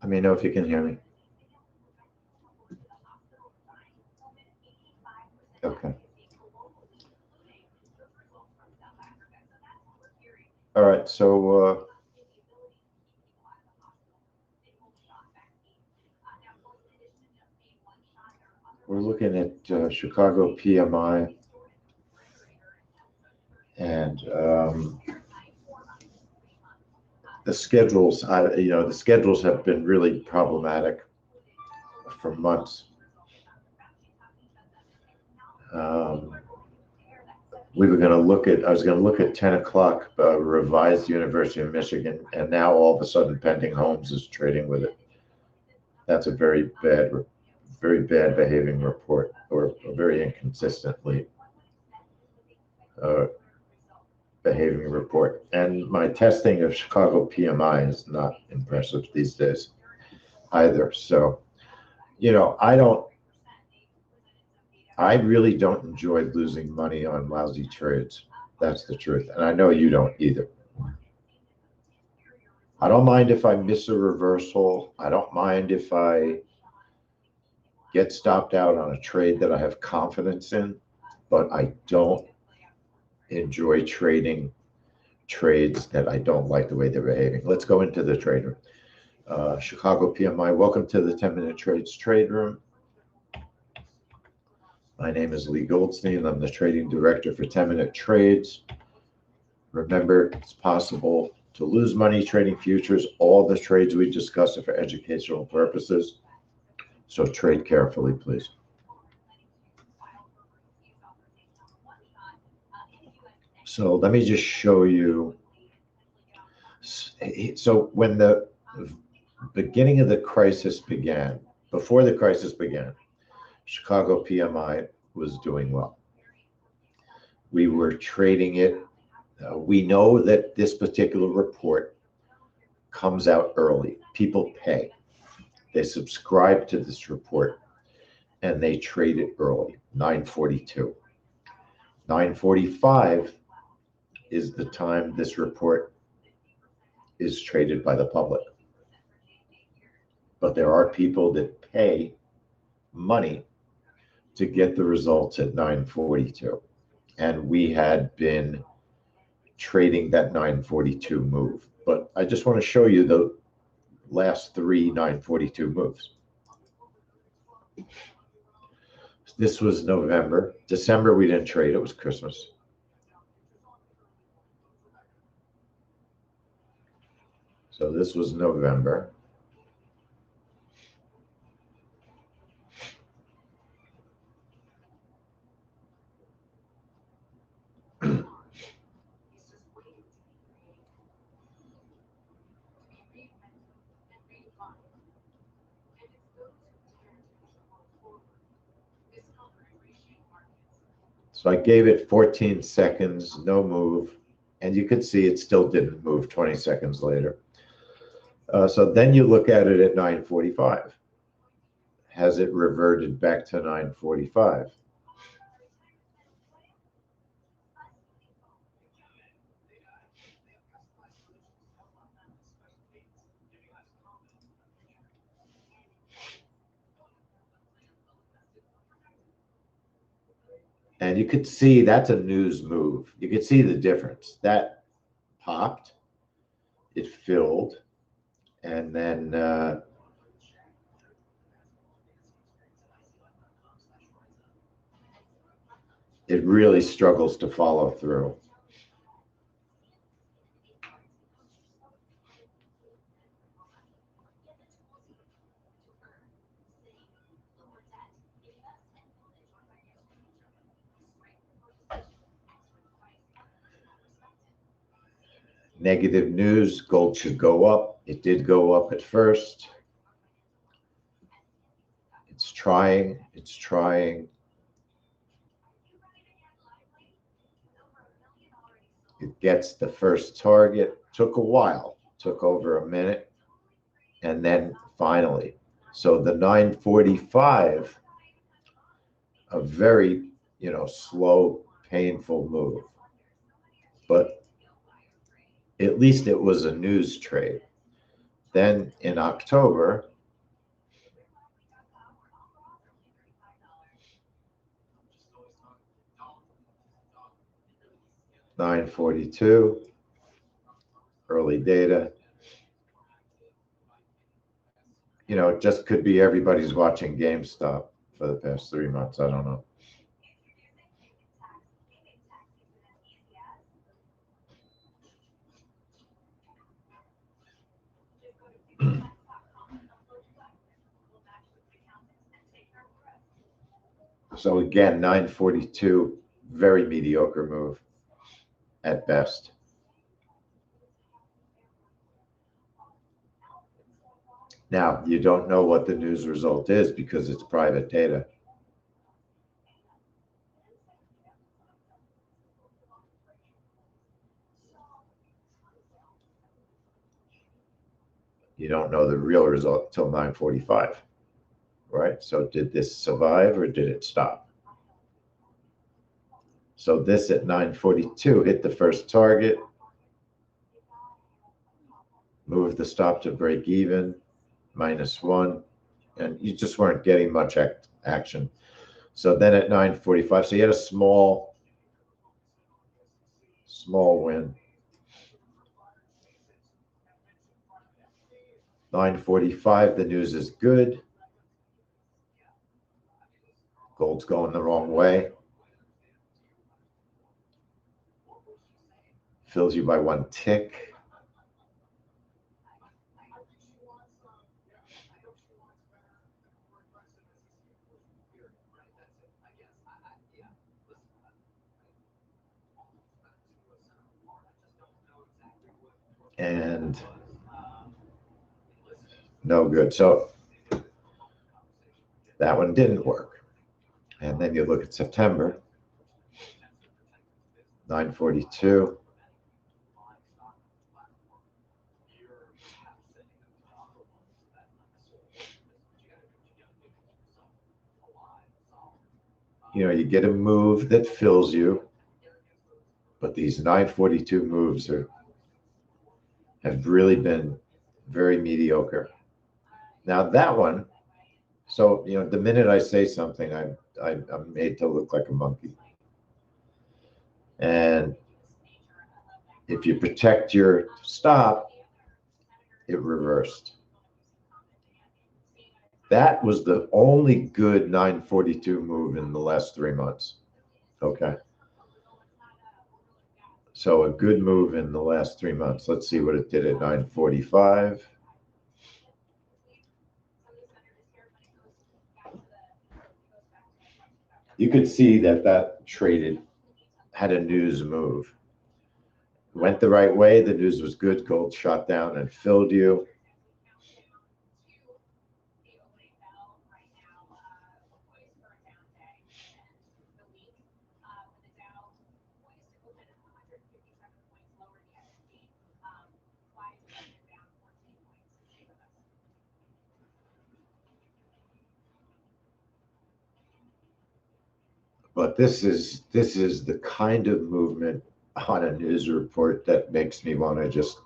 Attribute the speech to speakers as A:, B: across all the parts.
A: Let me know if you can hear me. Okay. All right, so we're looking at Chicago PMI, and the schedules. The schedules have been really problematic for months. We were going to look at. I was going to look at 10 o'clock revised University of Michigan, and now all of a sudden, Pending Homes is trading with it. That's a very bad behaving report, or a very inconsistently behaving report. And my testing of Chicago PMI is not impressive these days either. So, I really don't enjoy losing money on lousy trades. That's the truth. And I know you don't either. I don't mind if I miss a reversal. I don't mind if I get stopped out on a trade that I have confidence in, but I don't enjoy trading trades that I don't like the way they're behaving. Let's go into the trade room. Chicago PMI, welcome to the 10-minute trades trade room. My name is Lee Goldstein. I'm the trading director for 10-minute trades. Remember, it's possible to lose money trading futures. All the trades we discuss are for educational purposes, so trade carefully, please. So let me just show you. So when the beginning of the crisis began, before the crisis began, Chicago PMI was doing well. We were trading it. We know that this particular report comes out early. People pay. They subscribe to this report and they trade it early, 9:42. 9:45 is the time this report is traded by the public. But there are people that pay money to get the results at 9:42. And we had been trading that 9:42 move. But I just want to show you the last three 9:42 moves. This was November. December, we didn't trade. It was Christmas. So this was November. So I gave it 14 seconds, no move. And you could see it still didn't move 20 seconds later. So then you look at it at 9:45. Has it reverted back to 9:45? And you could see that's a news move. You could see the difference. That popped, it filled, and then it really struggles to follow through. Negative news, gold should go up. It did go up at first. It's trying. It gets the first target. Took a while, took over a minute. And then finally, so the 9:45, a very, slow, painful move. But at least it was a news trade. Then in October, $9.42, early data. You know, it just could be everybody's watching GameStop for the past 3 months. I don't know. So again, 9.42, very mediocre move at best. Now, you don't know what the news result is because it's private data. You don't know the real result till 9:45, right? So did this survive or did it stop? So this at 9:42 hit the first target, moved the stop to break even, -1, and you just weren't getting much action. So then at 9:45, so you had a small win. 9:45, the news is good. Gold's going the wrong way. Fills you by 1 tick. And no good. So that one didn't work. And then you look at September, 9:42. You know, you get a move that fills you, but these 9:42 moves have really been very mediocre. Now that one, so you know, the minute I say something, I'm made to look like a monkey. And if you protect your stop, it reversed. That was the only good 9:42 move in the last 3 months. Okay. So a good move in the last 3 months. Let's see what it did at 9:45. You could see that traded, had a news move. Went the right way. The news was good. Gold shot down and filled you. But this is the kind of movement on a news report that makes me want to just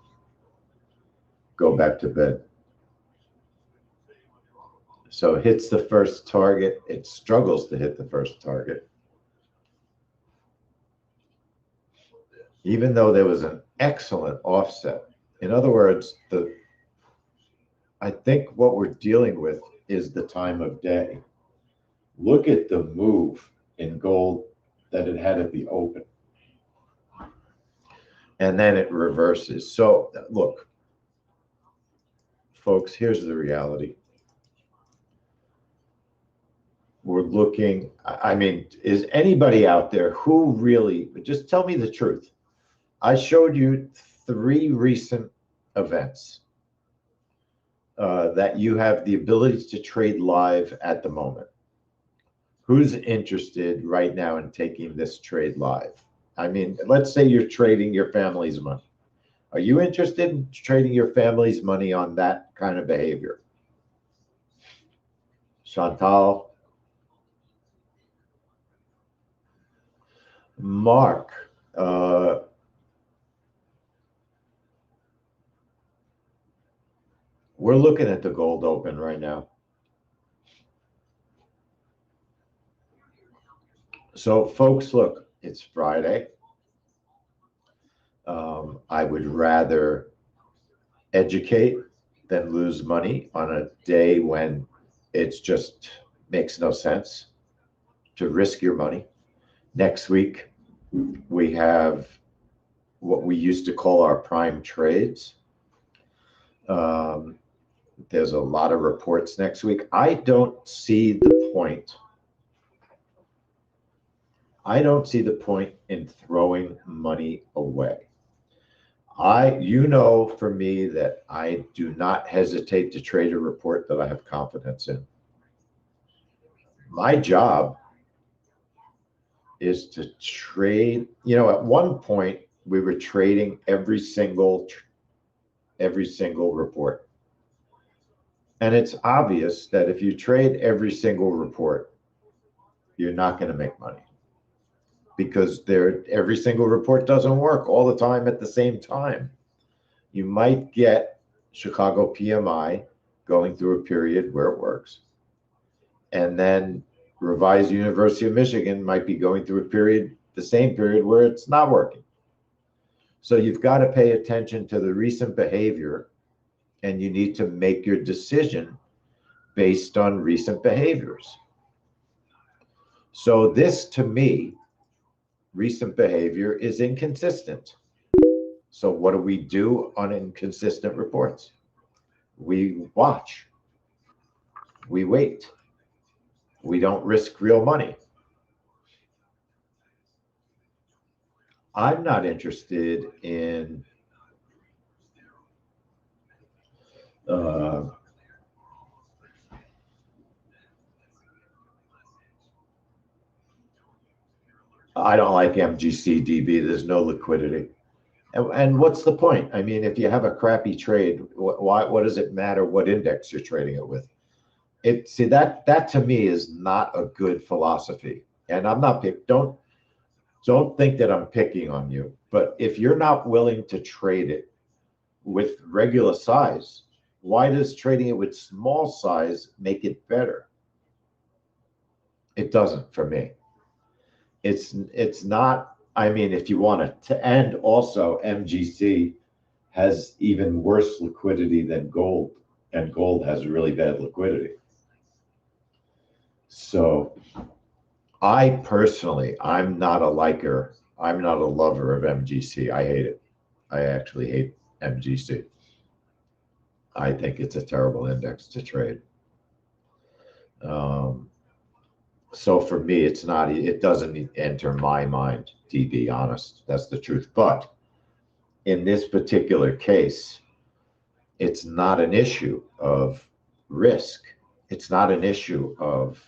A: go back to bed. So it hits the first target. It struggles to hit the first target. Even though there was an excellent offset. In other words, I think what we're dealing with is the time of day. Look at the move in gold that it had at the open. And then it reverses. So look, folks, here's the reality. We're looking, I mean, is anybody out there who really, just tell me the truth. I showed you 3 recent events that you have the ability to trade live at the moment. Who's interested right now in taking this trade live? I mean, let's say you're trading your family's money. Are you interested in trading your family's money on that kind of behavior? Chantal? Mark? We're looking at the gold open right now. So folks, look, it's Friday. I would rather educate than lose money on a day when it's just makes no sense to risk your money. Next week, we have what we used to call our prime trades. There's a lot of reports next week. I don't see the point. I don't see the point in throwing money away. You know, for me, that I do not hesitate to trade a report that I have confidence in. My job is to trade. You know, at one point we were trading every single report. And it's obvious that if you trade every single report, you're not going to make money, because every single report doesn't work all the time at the same time. You might get Chicago PMI going through a period where it works, and then revised University of Michigan might be going through a period, the same period, where it's not working. So you've got to pay attention to the recent behavior, and you need to make your decision based on recent behaviors. So this, to me, recent behavior is inconsistent. So what do we do on inconsistent reports? We watch. We wait. We don't risk real money. I'm not interested in I don't like MGC DB. There's no liquidity. And what's the point? I mean, if you have a crappy trade, what does it matter what index you're trading it with? That to me is not a good philosophy. And I'm not don't think that I'm picking on you, but if you're not willing to trade it with regular size, why does trading it with small size make it better? It doesn't for me. It's not. I mean, if you want to, and also MGC has even worse liquidity than gold, and gold has really bad liquidity. So I personally, I'm not a lover of MGC. I hate it. I actually hate MGC. I think it's a terrible index to trade. So for me, it doesn't enter my mind, to be honest. That's the truth. But in this particular case, it's not an issue of risk. It's not an issue of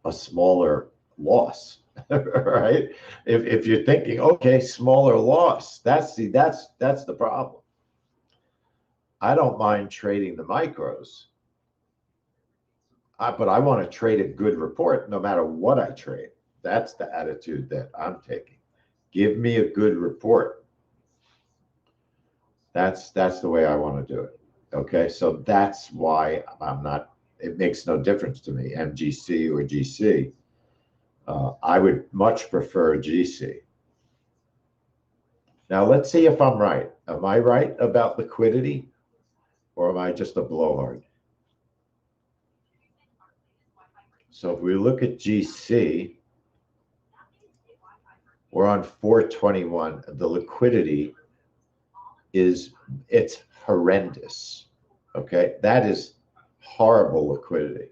A: a smaller loss, right? If you're thinking, okay, smaller loss, that's the problem. I don't mind trading the micros. But I want to trade a good report no matter what I trade. That's the attitude that I'm taking. Give me a good report. That's the way I want to do it. Okay, so that's why I'm not. It makes no difference to me, MGC or GC. I would much prefer GC. Now let's see if I'm right. Am I right about liquidity, or am I just a blowhard? So if we look at GC, we're on 421. The liquidity it's horrendous. Okay, that is horrible liquidity.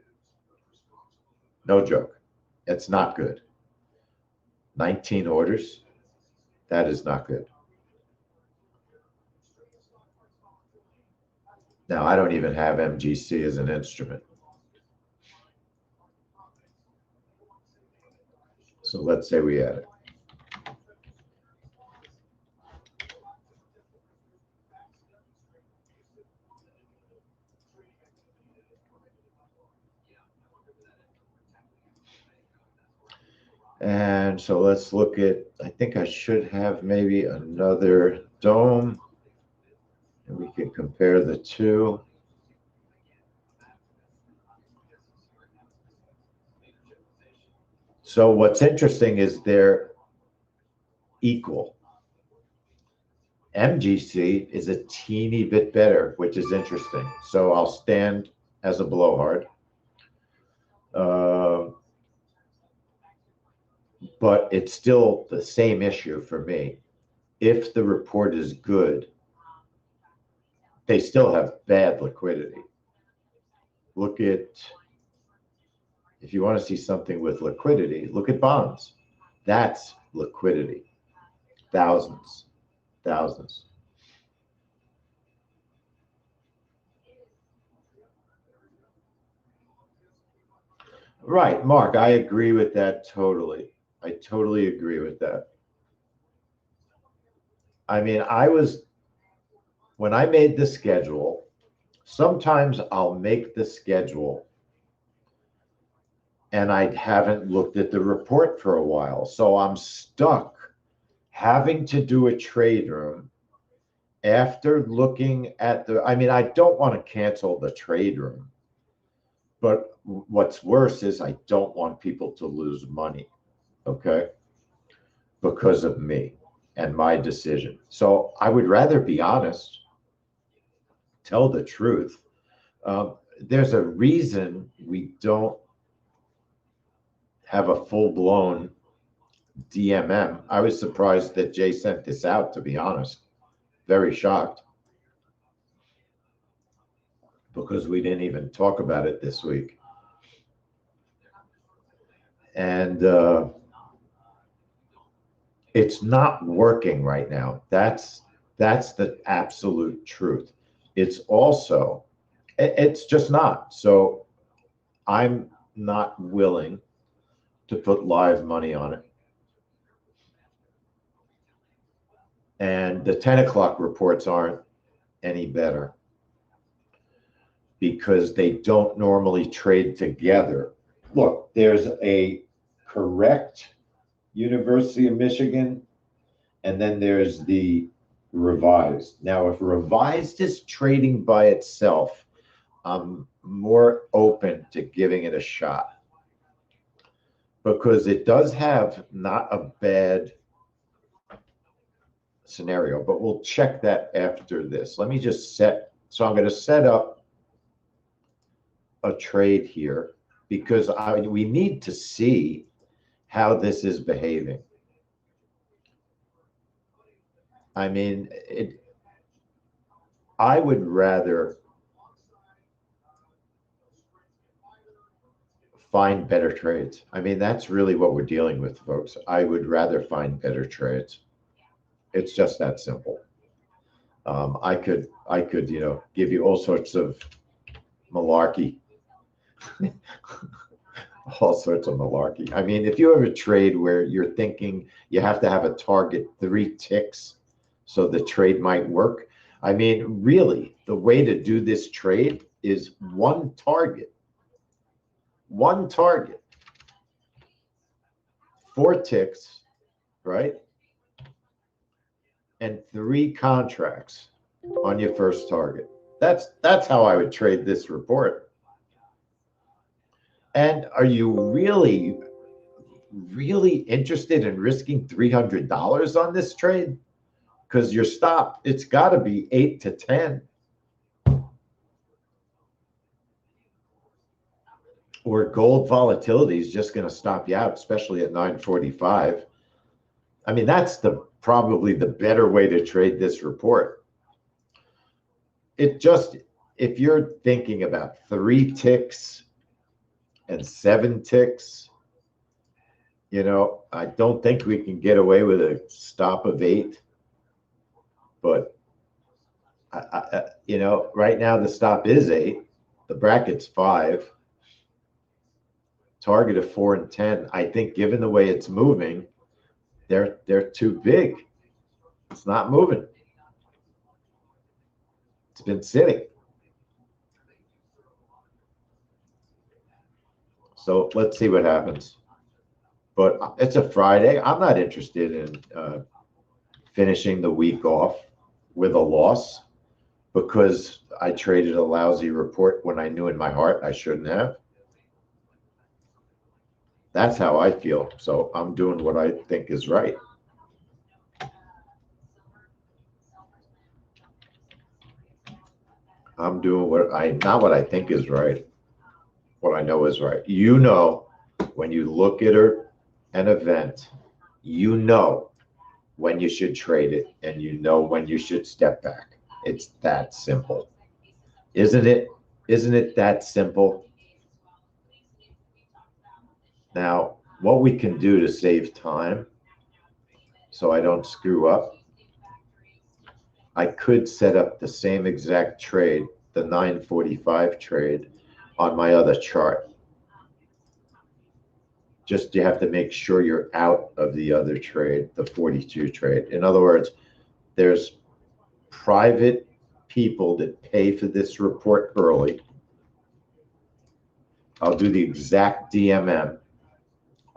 A: No joke. It's not good. 19 orders. That is not good. Now, I don't even have MGC as an instrument. So let's say we add it. And so let's look at, I think I should have maybe another dome, and we can compare the two. So what's interesting is they're equal. MGC is a teeny bit better, which is interesting. So I'll stand as a blowhard. But it's still the same issue for me. If the report is good, they still have bad liquidity. Look at, if you want to see something with liquidity, look at bonds. That's liquidity. Thousands. Right, Mark, I agree with that totally. I totally agree with that. I mean, when I made the schedule, sometimes I'll make the schedule and I haven't looked at the report for a while. So I'm stuck having to do a trade room after looking at I mean, I don't want to cancel the trade room, but what's worse is I don't want people to lose money, okay, because of me and my decision. So I would rather be honest, tell the truth. There's a reason we don't have a full-blown DMM. I was surprised that Jay sent this out, to be honest. Very shocked. Because we didn't even talk about it this week. And it's not working right now. That's the absolute truth. It's also, it's just not. So I'm not willing to put live money on it. And the 10 o'clock reports aren't any better because they don't normally trade together. Look, there's a correct University of Michigan, and then there's the revised. Now, if revised is trading by itself, I'm more open to giving it a shot because it does have not a bad scenario, but we'll check that after this. Let me just so I'm going to set up a trade here because we need to see how this is behaving. I mean, I would rather find better trades. I mean, that's really what we're dealing with, folks. I would rather find better trades. It's just that simple. I could, give you all sorts of malarkey. All sorts of malarkey. I mean, if you have a trade where you're thinking you have to have a target 3 ticks so the trade might work, I mean, really, the way to do this trade is one target, 4 ticks, right? And 3 contracts on your first target. That's how I would trade this report. And are you really interested in risking $300 on this trade? Because your stop, it's got to be 8 to 10. Or gold volatility is just going to stop you out, especially at 945. I mean, that's probably the better way to trade this report. If you're thinking about 3 ticks and 7 ticks, I don't think we can get away with a stop of 8. But, right now the stop is 8. The bracket's 5. Target of 4 and 10. I think given the way it's moving, they're too big. It's not moving. It's been sitting. So let's see what happens. But it's a Friday. I'm not interested in finishing the week off with a loss because I traded a lousy report when I knew in my heart I shouldn't have. That's how I feel. So I'm doing what I think is right. I'm doing not what I think is right, what I know is right. You know, when you look at an event, you know when you should trade it and you know when you should step back. It's that simple. Isn't it? Isn't it that simple? Now, what we can do to save time so I don't screw up, I could set up the same exact trade, the 945 trade, on my other chart. Just you have to make sure you're out of the other trade, the 42 trade. In other words, there's private people that pay for this report early. I'll do the exact DMM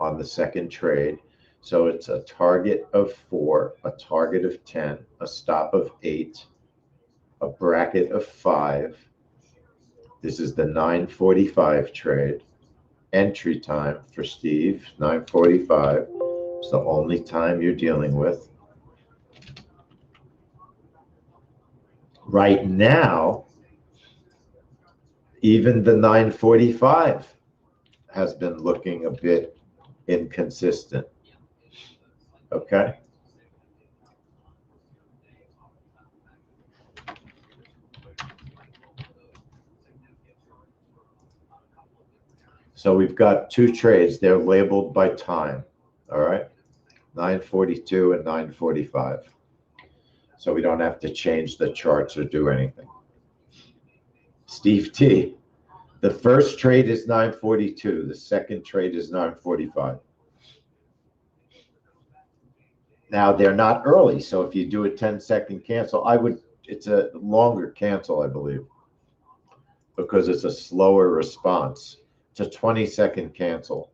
A: on the second trade. So it's a target of 4, a target of 10, a stop of 8, a bracket of 5. This is the 945 trade. Entry time for Steve, 945. It's the only time you're dealing with. Right now, even the 945 has been looking a bit inconsistent. Okay. So we've got 2 trades. They're labeled by time. All right. 942 and 945. So we don't have to change the charts or do anything. Steve T. The first trade is 942. The second trade is 945. Now they're not early. So if you do a 10-second cancel, it's a longer cancel, I believe, because it's a slower response. It's a 20-second cancel.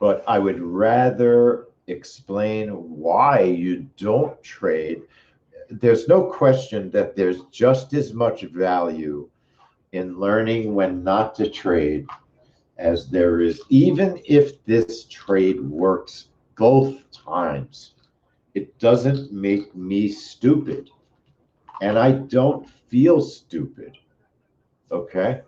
A: But I would rather explain why you don't trade. There's no question that there's just as much value in learning when not to trade as there is, even if this trade works both times. It doesn't make me stupid, and I don't feel stupid. Okay?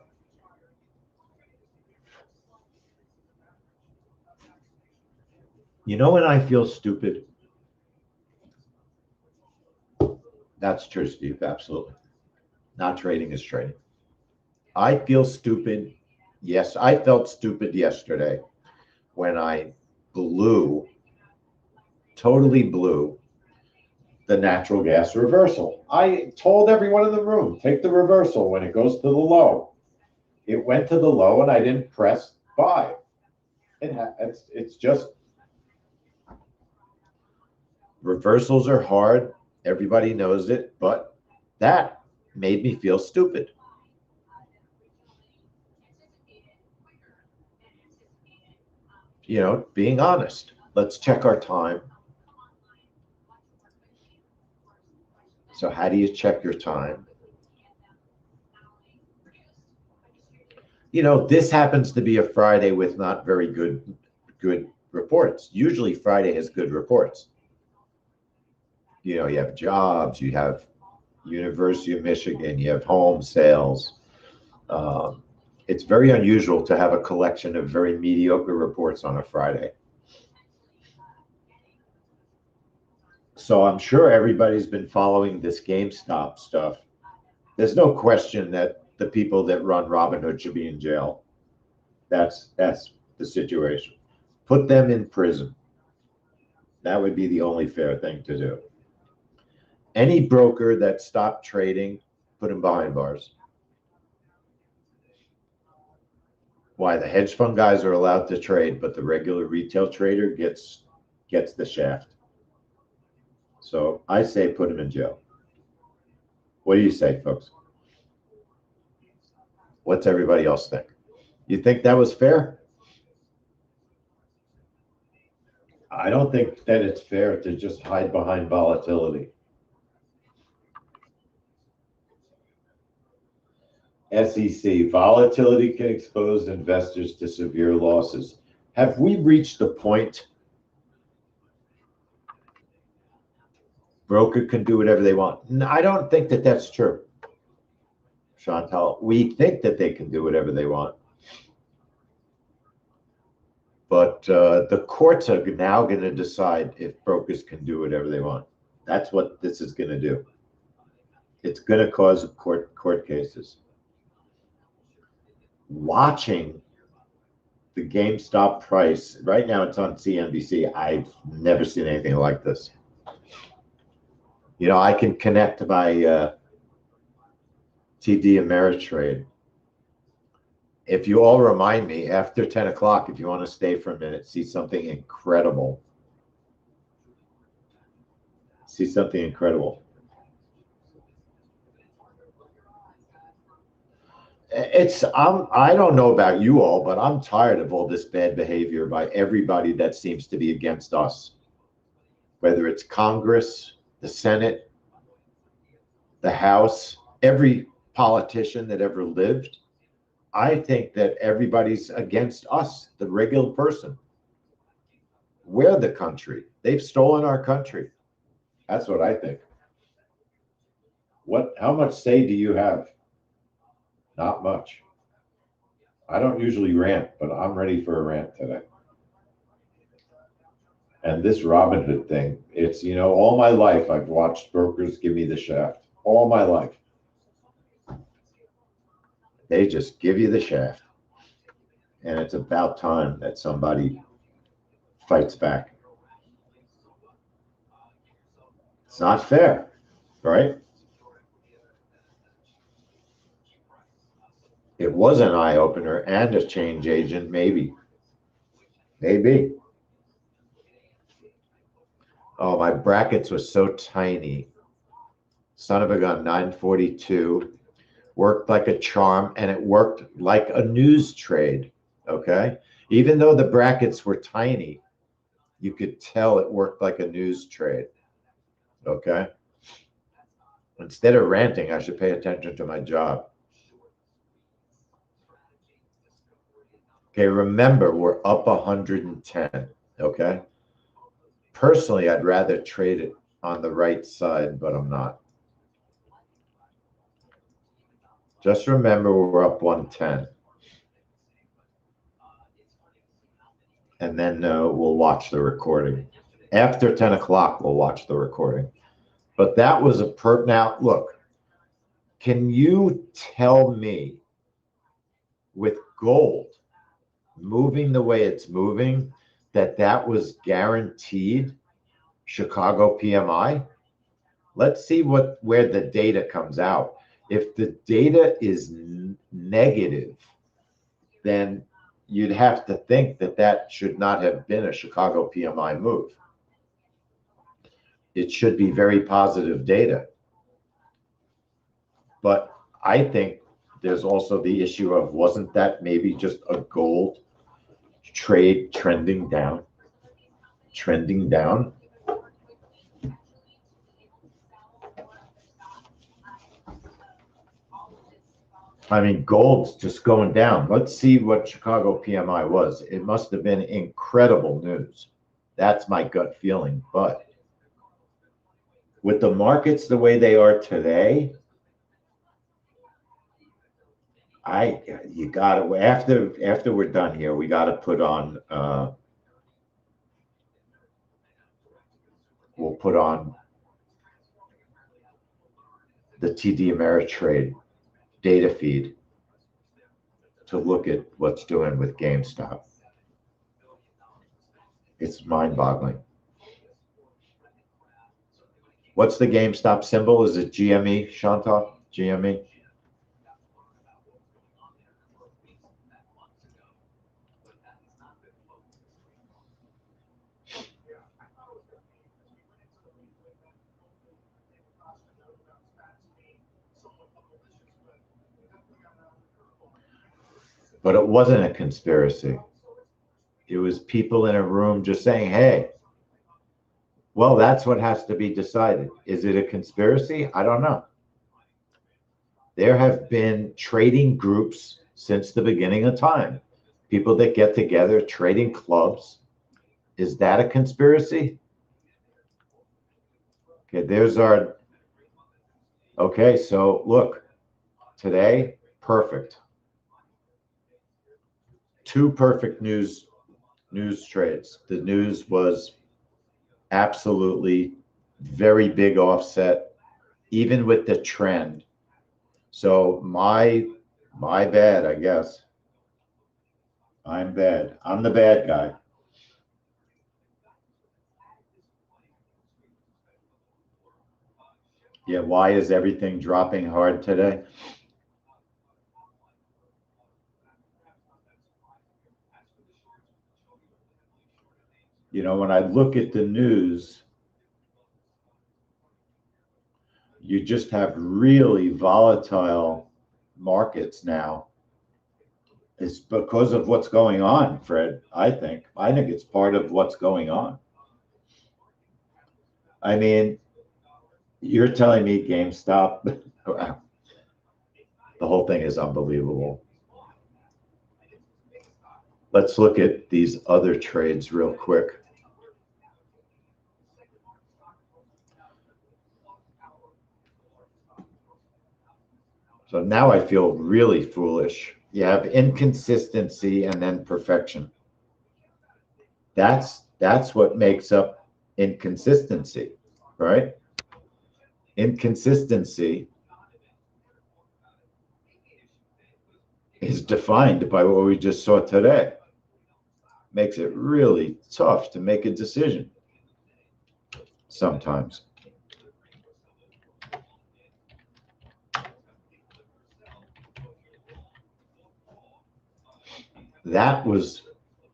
A: You know when I feel stupid? That's true, Steve. Absolutely. Not trading is trading. I feel stupid. Yes, I felt stupid yesterday when I totally blew the natural gas reversal. I told everyone in the room, take the reversal when it goes to the low. It went to the low and I didn't press buy. It's just, reversals are hard. Everybody knows it, but that made me feel stupid. You know, being honest. Let's check our time. So how do you check your time? You know, this happens to be a Friday with not very good reports. Usually Friday has good reports. You know, you have jobs, you have University of Michigan, you have home sales. It's very unusual to have a collection of very mediocre reports on a Friday. So I'm sure everybody's been following this GameStop stuff. There's no question that the people that run Robinhood should be in jail. That's the situation. Put them in prison. That would be the only fair thing to do. Any broker that stopped trading, put him behind bars. Why? The hedge fund guys are allowed to trade, but the regular retail trader gets the shaft. So I say put him in jail. What do you say, folks? What's everybody else think? You think that was fair? I don't think that it's fair to just hide behind volatility. SEC, volatility can expose investors to severe losses. Have we reached the point broker can do whatever they want? No, I don't think that that's true, Chantal. We think that they can do whatever they want. But the courts are now going to decide if brokers can do whatever they want. That's what this is going to do. It's going to cause court cases. Watching the GameStop price, right now it's on CNBC. I've never seen anything like this. You know, I can connect my TD Ameritrade. If you all remind me after 10 o'clock, if you want to stay for a minute, see something incredible. See something incredible. I don't know about you all, but I'm tired of all this bad behavior by everybody that seems to be against us. Whether it's Congress, the Senate, the House, every politician that ever lived. I think that everybody's against us, the regular person. We're the country. They've stolen our country. That's what I think. How much say do you have? Not much. I don't usually rant, but I'm ready for a rant today. And this Robinhood thing, it's, you know, all my life I've watched brokers give me the shaft. All my life. They just give you the shaft. And it's about time that somebody fights back. It's not fair, right? It was an eye-opener and a change agent, maybe. Maybe. Oh, my brackets were so tiny. Son of a gun, 942. Worked like a charm, and it worked like a news trade, okay? Even though the brackets were tiny, you could tell it worked like a news trade, okay? Instead of ranting, I should pay attention to my job. Okay, remember, we're up 110, okay? Personally, I'd rather trade it on the right side, but I'm not. Just remember, we're up 110. And then we'll watch the recording. After 10 o'clock, we'll watch the recording. But that was now, look, can you tell me with gold moving the way it's moving that was guaranteed Chicago PMI? Let's see where the data comes out. If the data is negative, then you'd have to think that should not have been a Chicago PMI move. It should be very positive data. But I think there's also the issue of, wasn't that maybe just a gold trade trending down? Trending down? I mean, gold's just going down. Let's see what Chicago PMI was. It must have been incredible news. That's my gut feeling. But with the markets the way they are today, you got to, after we're done here, we got to put on, we'll put on the TD Ameritrade data feed to look at what's doing with GameStop. It's mind-boggling. What's the GameStop symbol? Is it GME, Chantal? GME? But it wasn't a conspiracy. It was people in a room just saying, hey, well, that's what has to be decided. Is it a conspiracy? I don't know. There have been trading groups since the beginning of time. People that get together, trading clubs. Is that a conspiracy? Okay, there's our, okay, so look, today, perfect. Two perfect news trades. The news was absolutely very big offset, even with the trend. So my bad, I guess. I'm bad. I'm the bad guy. Yeah, why is everything dropping hard today? You know, when I look at the news, you just have really volatile markets now. It's because of what's going on, Fred, I think. I think it's part of what's going on. I mean, you're telling me GameStop, wow, the whole thing is unbelievable. Let's look at these other trades real quick. So now I feel really foolish. You have inconsistency and then perfection. That's what makes up inconsistency, right? Inconsistency is defined by what we just saw today. Makes it really tough to make a decision sometimes. That was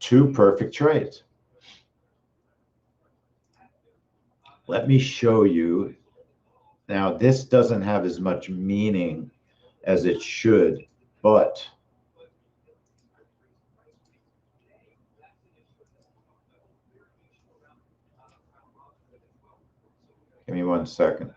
A: two perfect trades. Let me show you. Now, this doesn't have as much meaning as it should, but give me 1 second.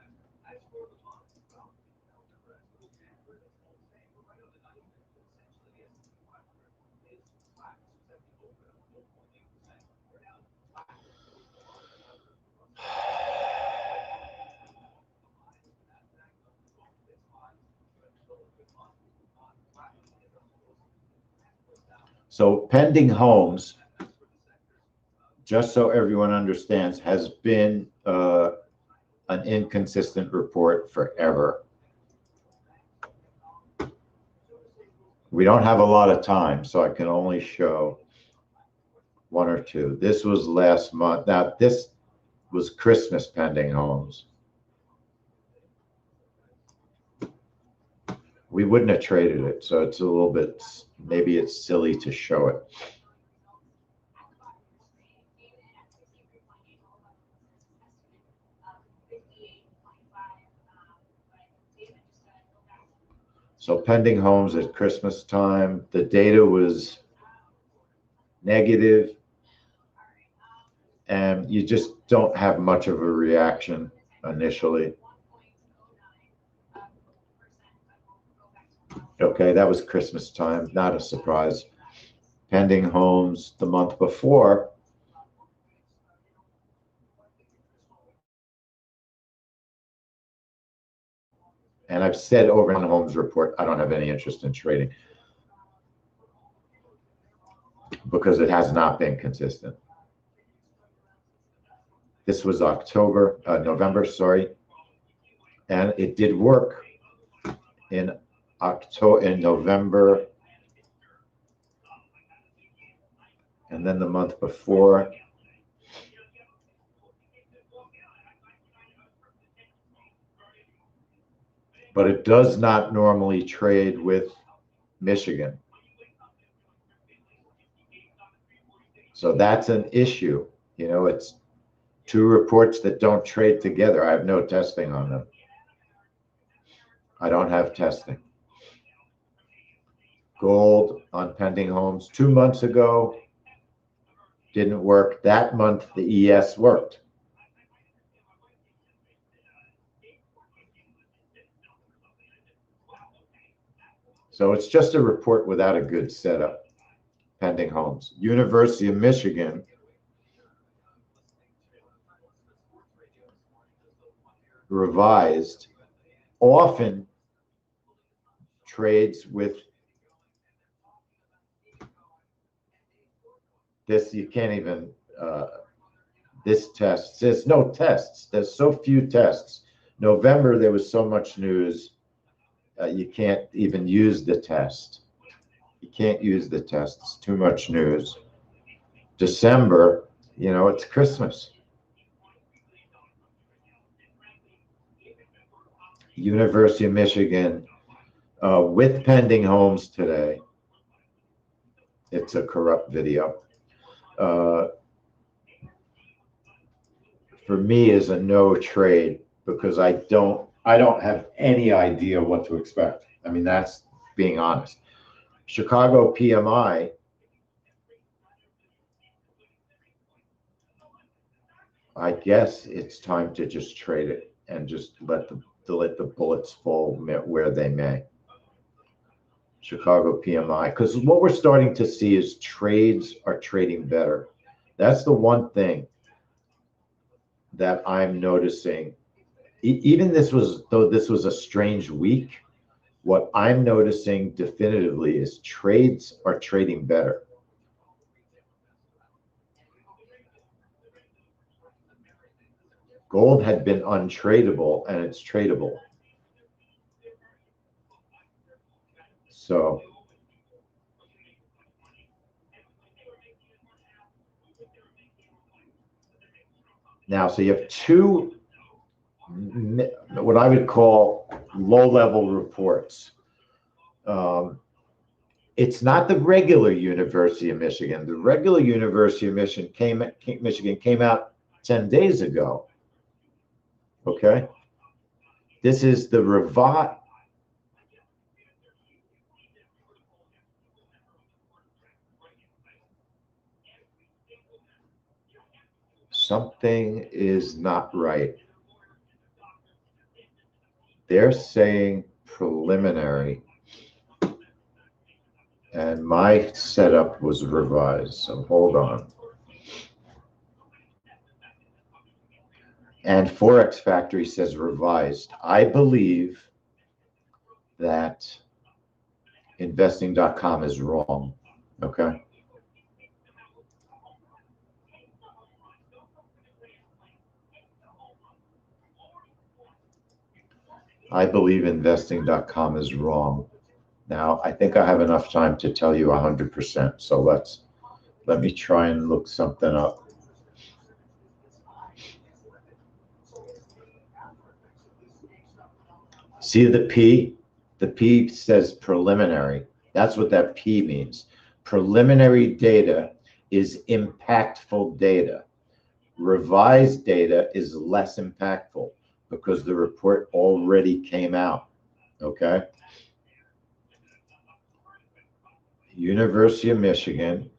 A: So pending homes, just so everyone understands, has been an inconsistent report forever. We don't have a lot of time, so I can only show one or two. This was last month. Now, this was Christmas pending homes. We wouldn't have traded it, so it's a little bit, maybe it's silly to show it. So pending homes at Christmas time, the data was negative, and you just don't have much of a reaction initially. Okay, that was Christmas time, not a surprise. Pending homes the month before, and I've said over in the homes report, I don't have any interest in trading because it has not been consistent. This was November, sorry, and it did work in November, and then the month before. But it does not normally trade with Michigan. So that's an issue. You know, it's two reports that don't trade together. I have no testing on them. I don't have testing. Gold on pending homes 2 months ago didn't work. That month, the ES worked. So it's just a report without a good setup. Pending homes. University of Michigan revised often trades with this. You can't even this test. There's no tests. There's so few tests. November there was so much news, you can't even use the test. You can't use the test. It's too much news. December, you know, it's Christmas. University of Michigan with pending homes today. It's a corrupt video. For me is a no trade because I don't have any idea what to expect. I mean, that's being honest. Chicago PMI, I guess it's time to just trade it and just let the bullets fall where they may. Chicago PMI, because what we're starting to see is trades are trading better. That's the one thing that I'm noticing. Even though this was a strange week, what I'm noticing definitively is trades are trading better. Gold had been untradeable and it's tradable. So now, so you have two what I would call low-level reports. It's not the regular University of Michigan. The regular University of Michigan came out 10 days ago. Okay. This is the revised. Something is not right. They're saying preliminary. And my setup was revised, so hold on. And Forex Factory says revised. I believe that investing.com is wrong, okay? I believe investing.com is wrong. Now, I think I have enough time to tell you 100%, so let me try and look something up. See the P? The P says preliminary. That's what that P means. Preliminary data is impactful data. Revised data is less impactful because the report already came out, okay? University of Michigan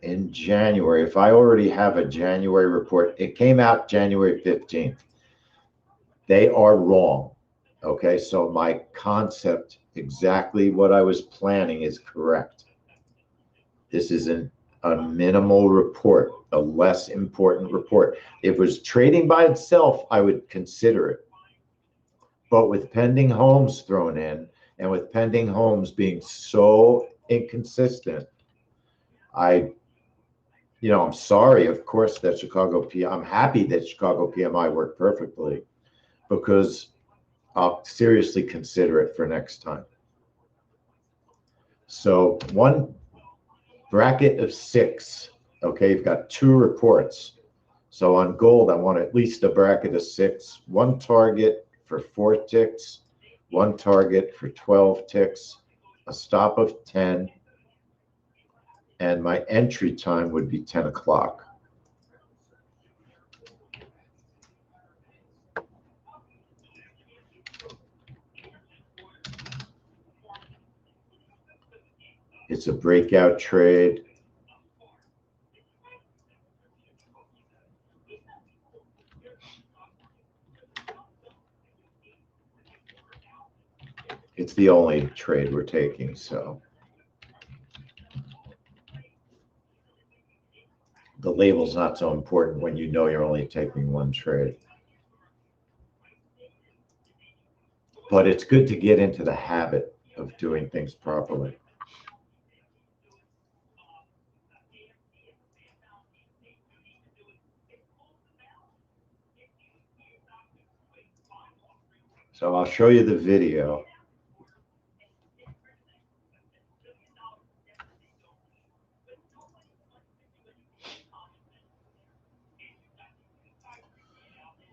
A: in January, if I already have a January report, it came out January 15th. They are wrong, okay? So my concept, exactly what I was planning is correct. This is a minimal report, a less important report. If it was trading by itself, I would consider it. But with pending homes thrown in, and with pending homes being so inconsistent, I'm sorry, of course, that I'm happy that Chicago PMI worked perfectly because I'll seriously consider it for next time. So one bracket of 6, okay, you've got 2 reports. So on gold, I want at least a bracket of 6, 1 target for 4 ticks, 1 target for 12 ticks, a stop of 10, and my entry time would be 10 o'clock. It's a breakout trade. It's the only trade we're taking, so the label's not so important when you know you're only taking one trade. But it's good to get into the habit of doing things properly. So I'll show you the video.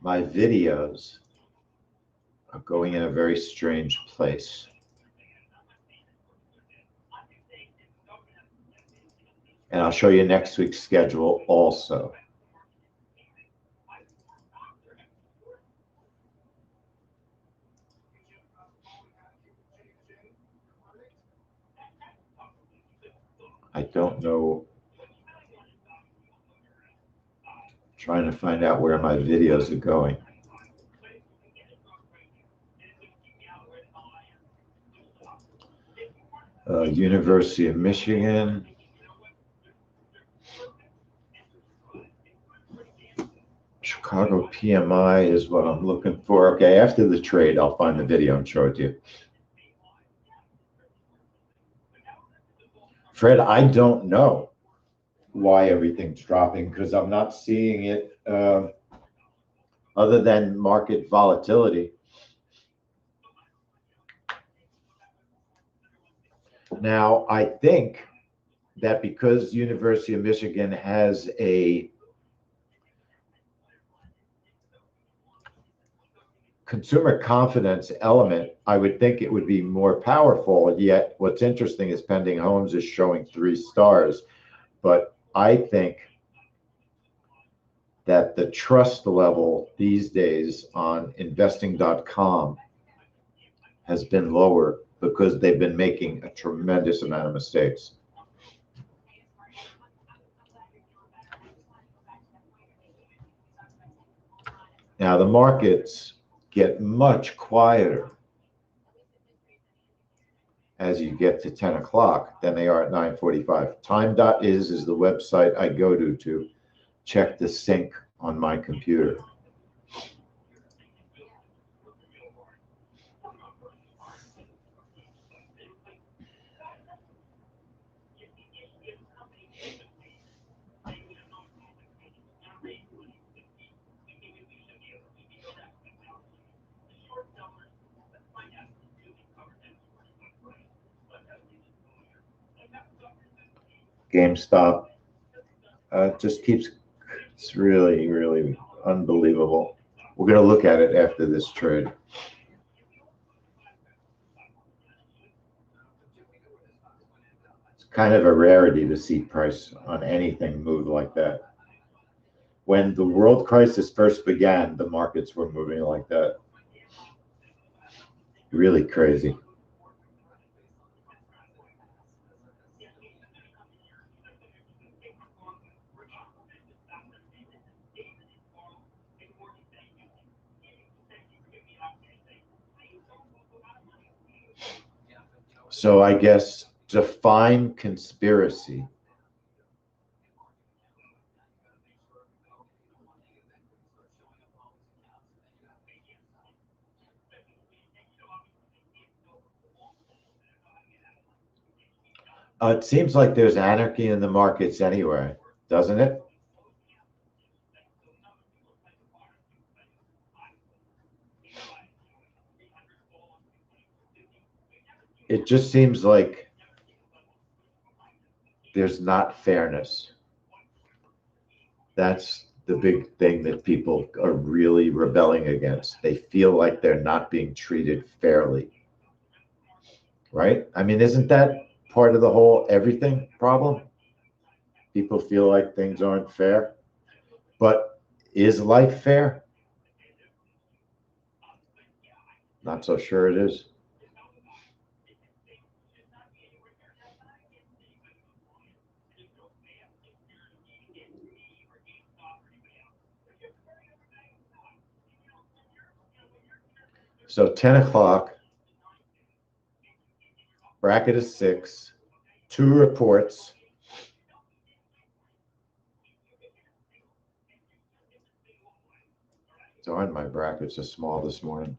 A: My videos are going in a very strange place. And I'll show you next week's schedule also. I don't know. Trying to find out where my videos are going. University of Michigan. Chicago PMI is what I'm looking for. Okay, after the trade, I'll find the video and show it to you. Fred, I don't know why everything's dropping because I'm not seeing it other than market volatility. Now, I think that because University of Michigan has a consumer confidence element, I would think it would be more powerful. Yet what's interesting is pending homes is showing 3 stars. But I think that the trust level these days on investing.com has been lower because they've been making a tremendous amount of mistakes. Now the markets get much quieter as you get to 10 o'clock than they are at 9:45. Time.is is the website I go to check the sync on my computer. GameStop just keeps, it's really, really unbelievable. We're going to look at it after this trade. It's kind of a rarity to see price on anything move like that. When the world crisis first began, the markets were moving like that. Really crazy. So I guess define conspiracy. It seems like there's anarchy in the markets anyway, doesn't it? It just seems like there's not fairness. That's the big thing that people are really rebelling against. They feel like they're not being treated fairly. Right? I mean, isn't that part of the whole everything problem? People feel like things aren't fair. But is life fair? Not so sure it is. So 10 o'clock, bracket of 6, 2 reports. Darn, my brackets are small this morning.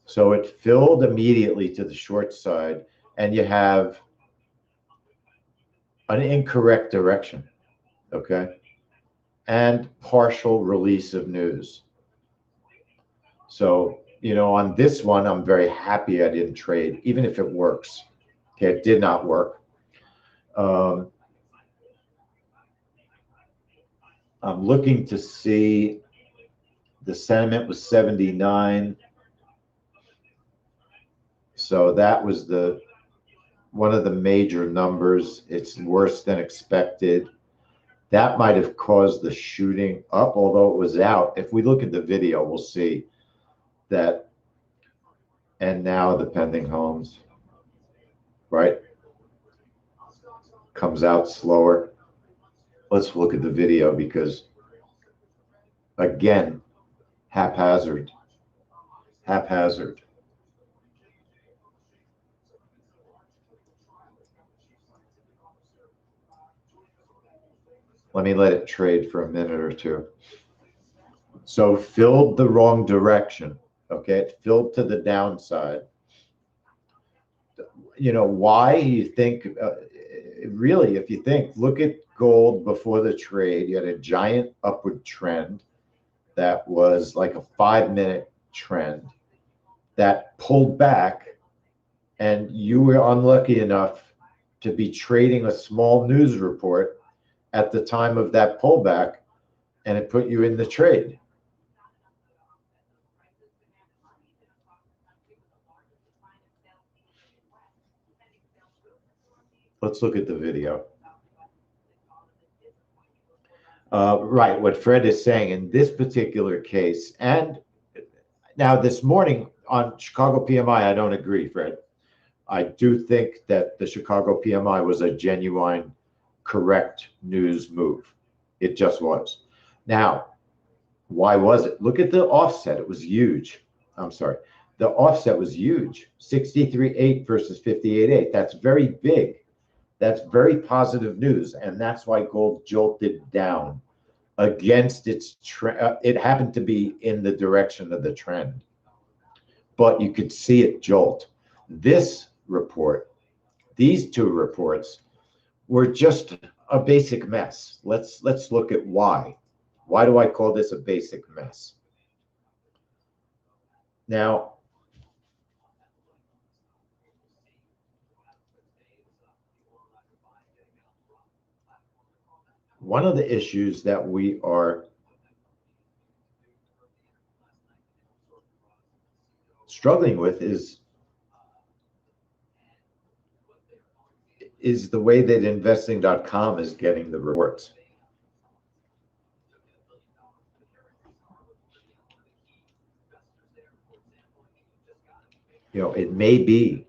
A: So it filled immediately to the short side, and you have an incorrect direction, okay? And partial release of news. So, you know, on this one, I'm very happy I didn't trade, even if it works. Okay, it did not work. I'm looking to see, the sentiment was 79. So that was one of the major numbers. It's worse than expected. That might have caused the shooting up, although it was out. If we look at the video, we'll see that. And now the pending homes, right, comes out slower. Let's look at the video because, again, haphazard. Let me let it trade for a minute or two. So filled the wrong direction, okay? It filled to the downside. You know, why you think, really, if you think, look at gold before the trade. You had a giant upward trend that was like a 5-minute trend that pulled back, and you were unlucky enough to be trading a small news report at the time of that pullback, and it put you in the trade. Let's look at the video. Right, what Fred is saying in this particular case, and now this morning on Chicago PMI, I don't agree, Fred. I do think that the Chicago PMI was a genuine, correct news move. It just was. Now, why was it? Look at the offset. It was huge. I'm sorry. The offset was huge. 63.8 versus 58.8. That's very big. That's very positive news. And that's why gold jolted down against its trend. It happened to be in the direction of the trend, but you could see it jolt. This report, these two reports, were just a basic mess. Let's look at why. Why do I call this a basic mess? Now, one of the issues that we are struggling with is the way that investing.com is getting the reports. You know, it may be,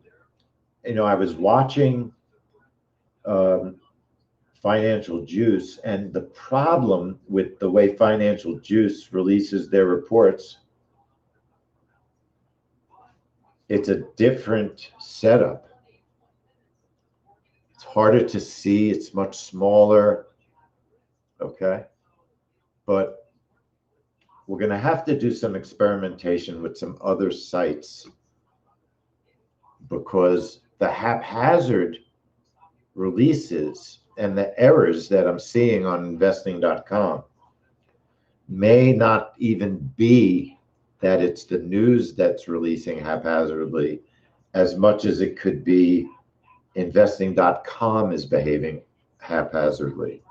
A: you know, I was watching Financial Juice, and the problem with the way Financial Juice releases their reports, it's a different setup. It's harder to see, it's much smaller, okay? But we're going to have to do some experimentation with some other sites, because the haphazard releases and the errors that I'm seeing on investing.com may not even be that it's the news that's releasing haphazardly, as much as it could be investing.com is behaving haphazardly.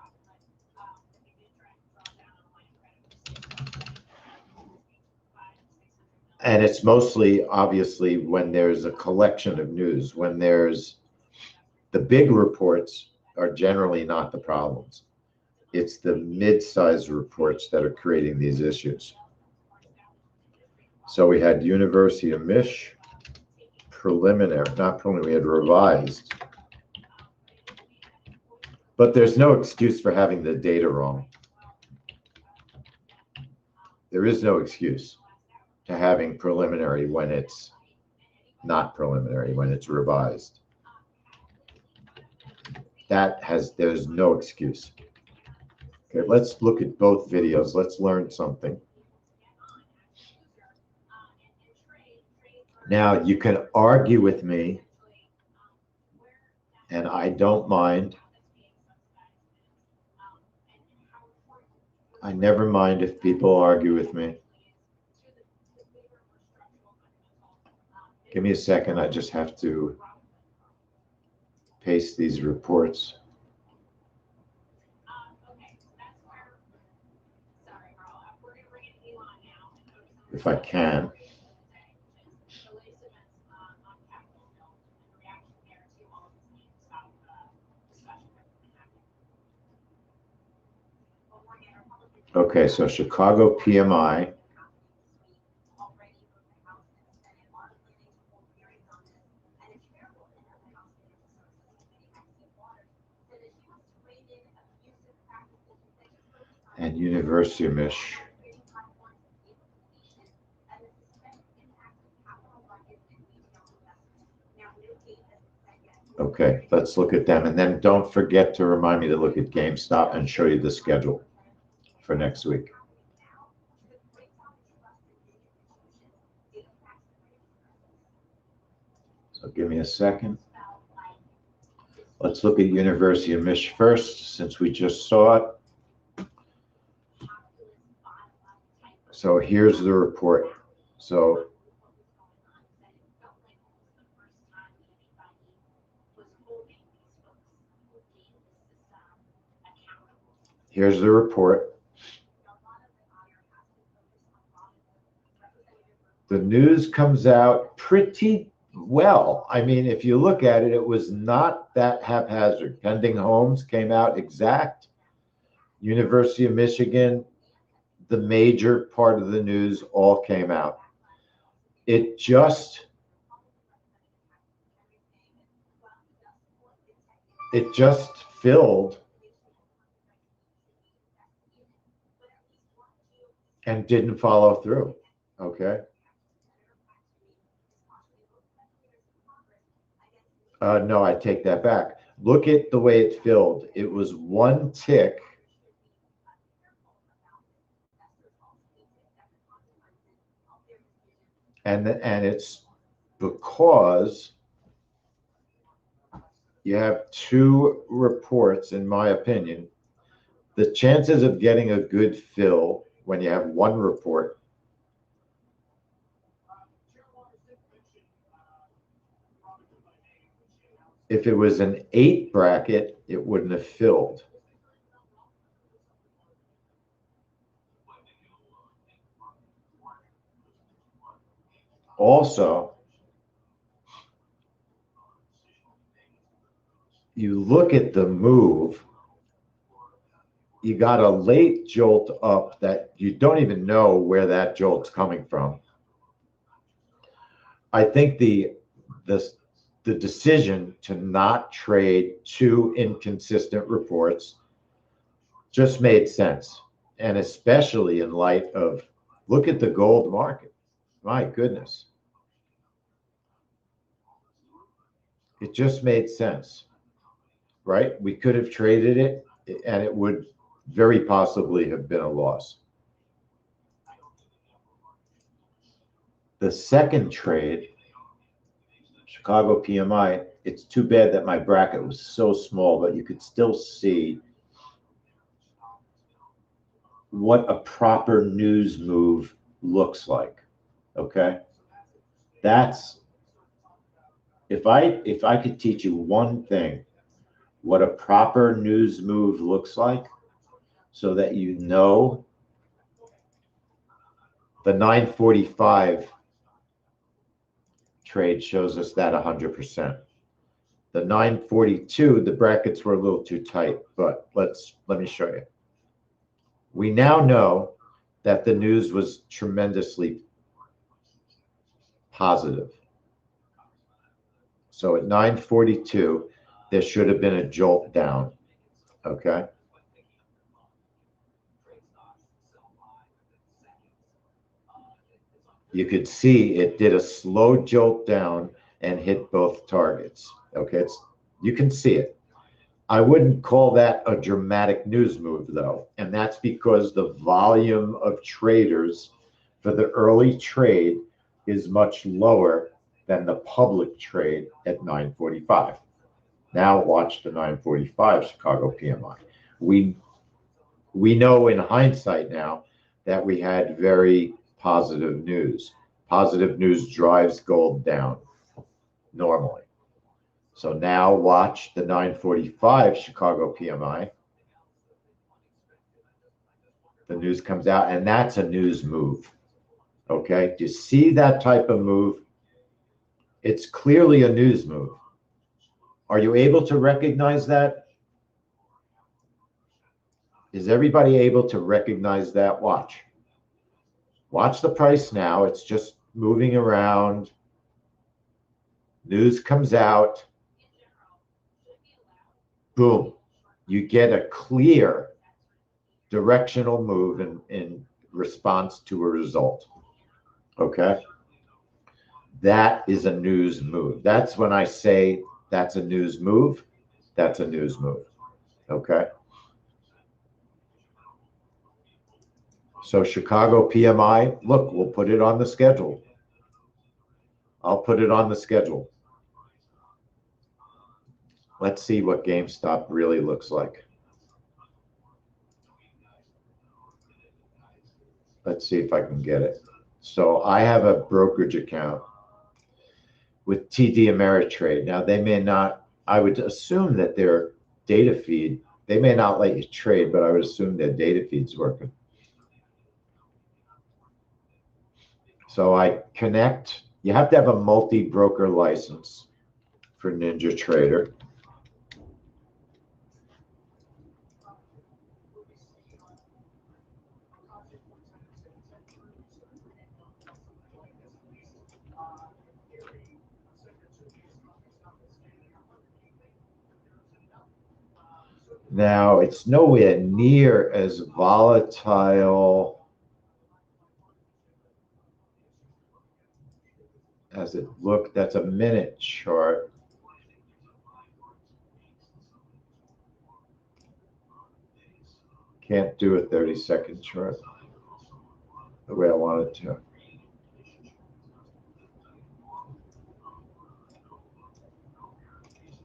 A: And it's mostly, obviously, when there's a collection of news, when there's the big reports are generally not the problems. It's the mid-sized reports that are creating these issues. So we had University of Mich, preliminary, not preliminary, we had revised. But there's no excuse for having the data wrong. There is no excuse to having preliminary when it's not preliminary, when it's revised. there's no excuse. Okay, let's look at both videos. Let's learn something. Now, you can argue with me, and I don't mind. I never mind if people argue with me. Give me a second. I just have to paste these reports. If I can. Okay, so Chicago PMI. And University of Michigan. Okay, let's look at them. And then don't forget to remind me to look at GameStop and show you the schedule for next week. So give me a second. Let's look at University of Michigan first, since we just saw it. So here's the report. So here's the report. The news comes out pretty well. I mean, if you look at it, it was not that haphazard. Pending homes came out exact. University of Michigan, the major part of the news all came out. It just filled and didn't follow through. Okay. No, I take that back. Look at the way it filled. It was one tick. And it's because you have two reports, in my opinion. The chances of getting a good fill when you have one report if it was an 8 bracket, it wouldn't have filled. Also, you look at the move, you got a late jolt up that you don't even know where that jolt's coming from. I think the decision to not trade two inconsistent reports just made sense. And especially in light of, look at the gold market. My goodness. It just made sense, right? We could have traded it and it would very possibly have been a loss. The second trade, Chicago PMI, it's too bad that my bracket was so small, but you could still see what a proper news move looks like. Okay, that's if I could teach you one thing, what a proper news move looks like, so that you know the 945 trade shows us that 100%. The 942, the brackets were a little too tight, but let me show you. We now know that the news was tremendously positive. So at 942, there should have been a jolt down. Okay. You could see it did a slow jolt down and hit both targets. Okay, you can see it. I wouldn't call that a dramatic news move, though. And that's because the volume of traders for the early trade is much lower than the public trade at 9:45. Now watch the 9:45 Chicago PMI. We know in hindsight now that we had very positive news. Positive news drives gold down normally. So now watch the 9:45 Chicago PMI. The news comes out, and that's a news move. Okay, do you see that type of move? It's clearly a news move. Are you able to recognize that? Is everybody able to recognize that? Watch. Watch the price now. It's just moving around. News comes out. Boom. You get a clear directional move in response to a result. Okay? That is a news move. That's when I say that's a news move. That's a news move. Okay? So Chicago PMI, look, we'll put it on the schedule. I'll put it on the schedule. Let's see what GameStop really looks like. Let's see if I can get it. So I have a brokerage account with TD Ameritrade. Now they may not, I would assume that their data feed, they may not let you trade, but I would assume their data feed's working. So I connect, you have to have a multi-broker license for NinjaTrader. Now, it's nowhere near as volatile as it looked. That's a minute chart. Can't do a 30-second chart the way I wanted to.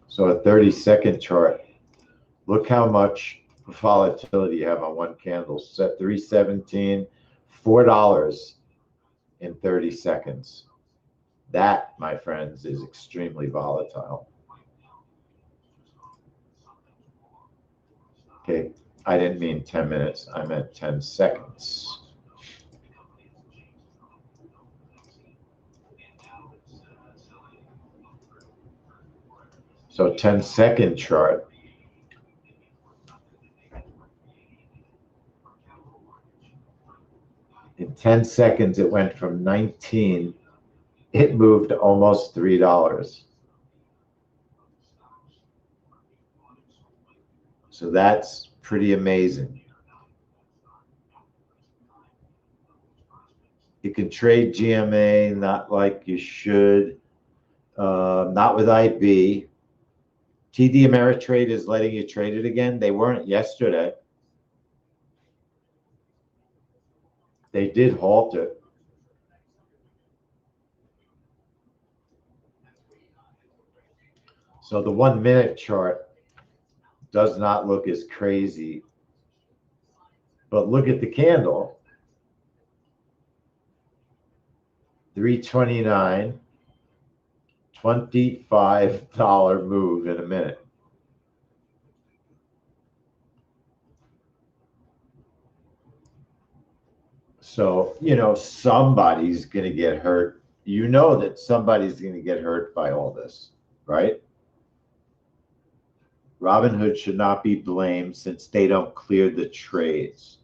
A: So a 30-second chart. Look how much volatility you have on one candle. Set 317, $4 in 30 seconds. That, my friends, is extremely volatile. Okay, I didn't mean 10 minutes. I meant 10 seconds. So 10-second chart. In 10 seconds, it went from 19, it moved almost $3. So that's pretty amazing. You can trade GMA, not like you should, not with IB. TD Ameritrade is letting you trade it again. They weren't yesterday. They did halt it. So the 1 minute chart does not look as crazy, but look at the candle. 329, $25 move in a minute. So, you know, somebody's going to get hurt. You know that somebody's going to get hurt by all this, right? Robinhood should not be blamed since they don't clear the trades.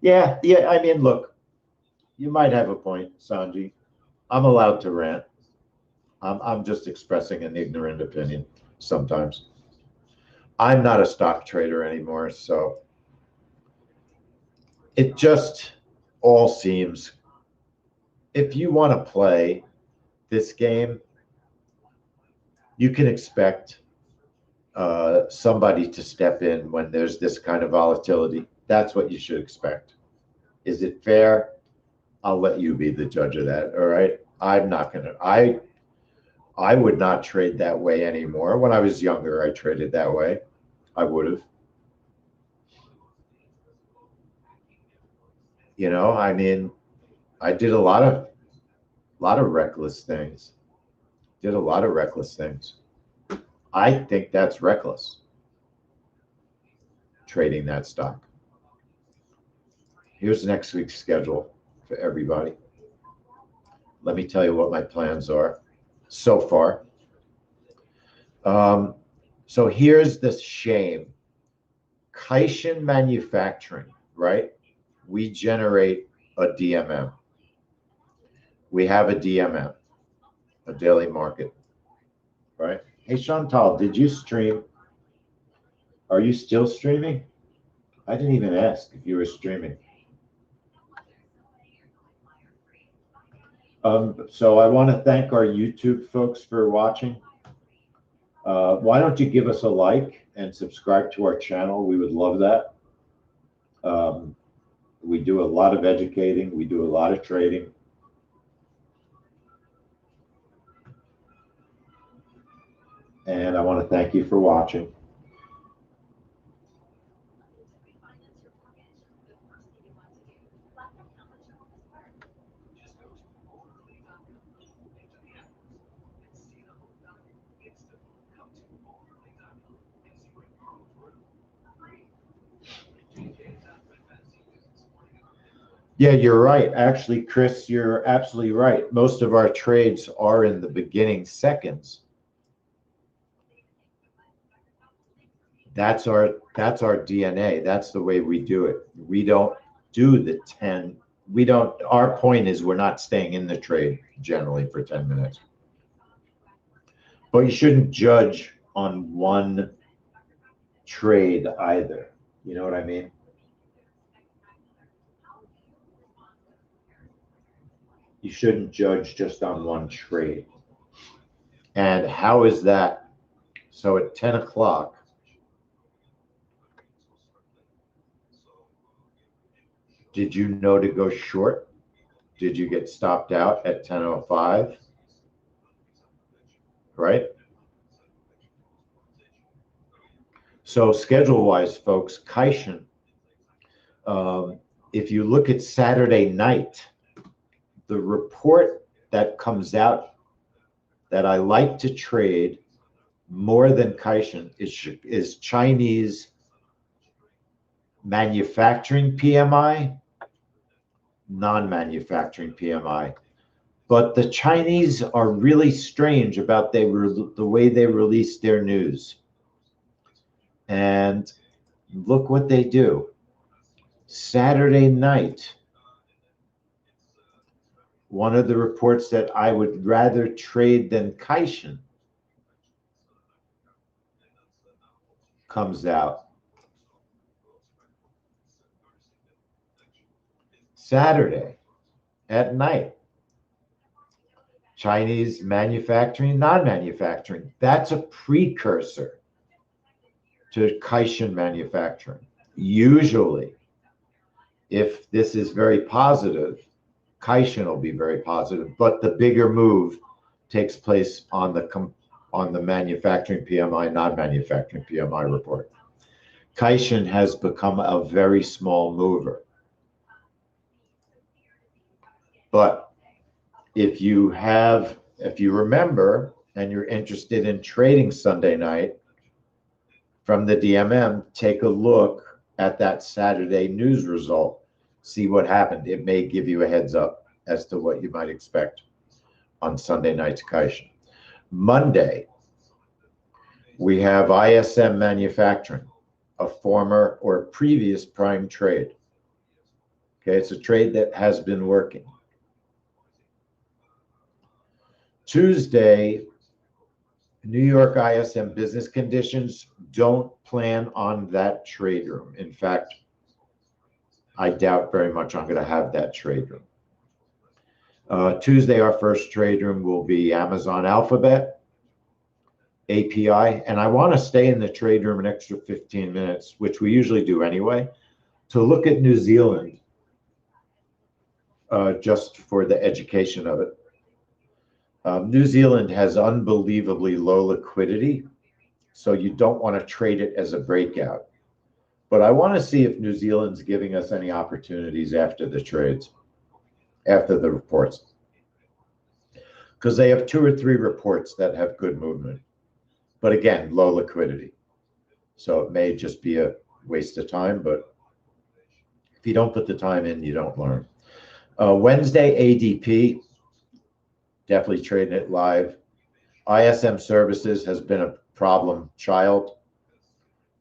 A: Yeah, I mean, look, you might have a point, Sanji. I'm allowed to rant. I'm just expressing an ignorant opinion sometimes. I'm not a stock trader anymore, so it just all seems, if you want to play this game, you can expect somebody to step in when there's this kind of volatility. That's what you should expect. Is it fair? I'll let you be the judge of that. All right. I'm not going to, I would not trade that way anymore. When I was younger, I traded that way. I would have. You know, I mean, I did a lot of reckless things. Did a lot of reckless things. I think that's reckless, trading that stock. Here's next week's schedule for everybody. Let me tell you what my plans are so far. So here's the shame. Kaishin Manufacturing, right? We generate a DMM. We have a DMM, a daily market, right? Hey, Chantal, did you stream? Are you still streaming? I didn't even ask if you were streaming. So I want to thank our YouTube folks for watching. Why don't you give us a like and subscribe to our channel? We would love that. We do a lot of educating. We do a lot of trading. And I want to thank you for watching. Yeah, you're right. Actually, Chris, you're absolutely right. Most of our trades are in the beginning seconds. That's our DNA. That's the way we do it. We don't do the 10. We don't, our point is we're not staying in the trade generally for 10 minutes. But you shouldn't judge on one trade either. You know what I mean? You shouldn't judge just on one trade. And how is that? So at 10 o'clock, did you know to go short? Did you get stopped out at 10:05? Right? So schedule-wise, folks, Kaishin, if you look at Saturday night, the report that comes out that I like to trade more than Kaishin is Chinese manufacturing PMI, non-manufacturing PMI. But the Chinese are really strange about the way they release their news. And look what they do. Saturday night, one of the reports that I would rather trade than Kaishin comes out. Saturday at night. Chinese manufacturing, non-manufacturing. That's a precursor to Kaishin manufacturing. Usually, if this is very positive, Kaishin will be very positive, but the bigger move takes place on the manufacturing PMI, non-manufacturing PMI report. Kaishin has become a very small mover. But if you remember and you're interested in trading Sunday night from the DMM, take a look at that Saturday news result. See what happened. It may give you a heads up as to what you might expect on Sunday night's Kaishin. Monday, we have ISM Manufacturing, a former or previous prime trade. Okay, it's a trade that has been working. Tuesday, New York ISM business conditions. Don't plan on that trade room. In fact, I doubt very much I'm going to have that trade room. Tuesday, our first trade room will be Amazon Alphabet, API, and I want to stay in the trade room an extra 15 minutes, which we usually do anyway, to look at New Zealand, just for the education of it. New Zealand has unbelievably low liquidity, so you don't want to trade it as a breakout. But I want to see if New Zealand's giving us any opportunities after the trades, after the reports, because they have 2 or 3 reports that have good movement. But again, low liquidity. So it may just be a waste of time, but if you don't put the time in, you don't learn. Wednesday, ADP, definitely trading it live. ISM Services has been a problem child.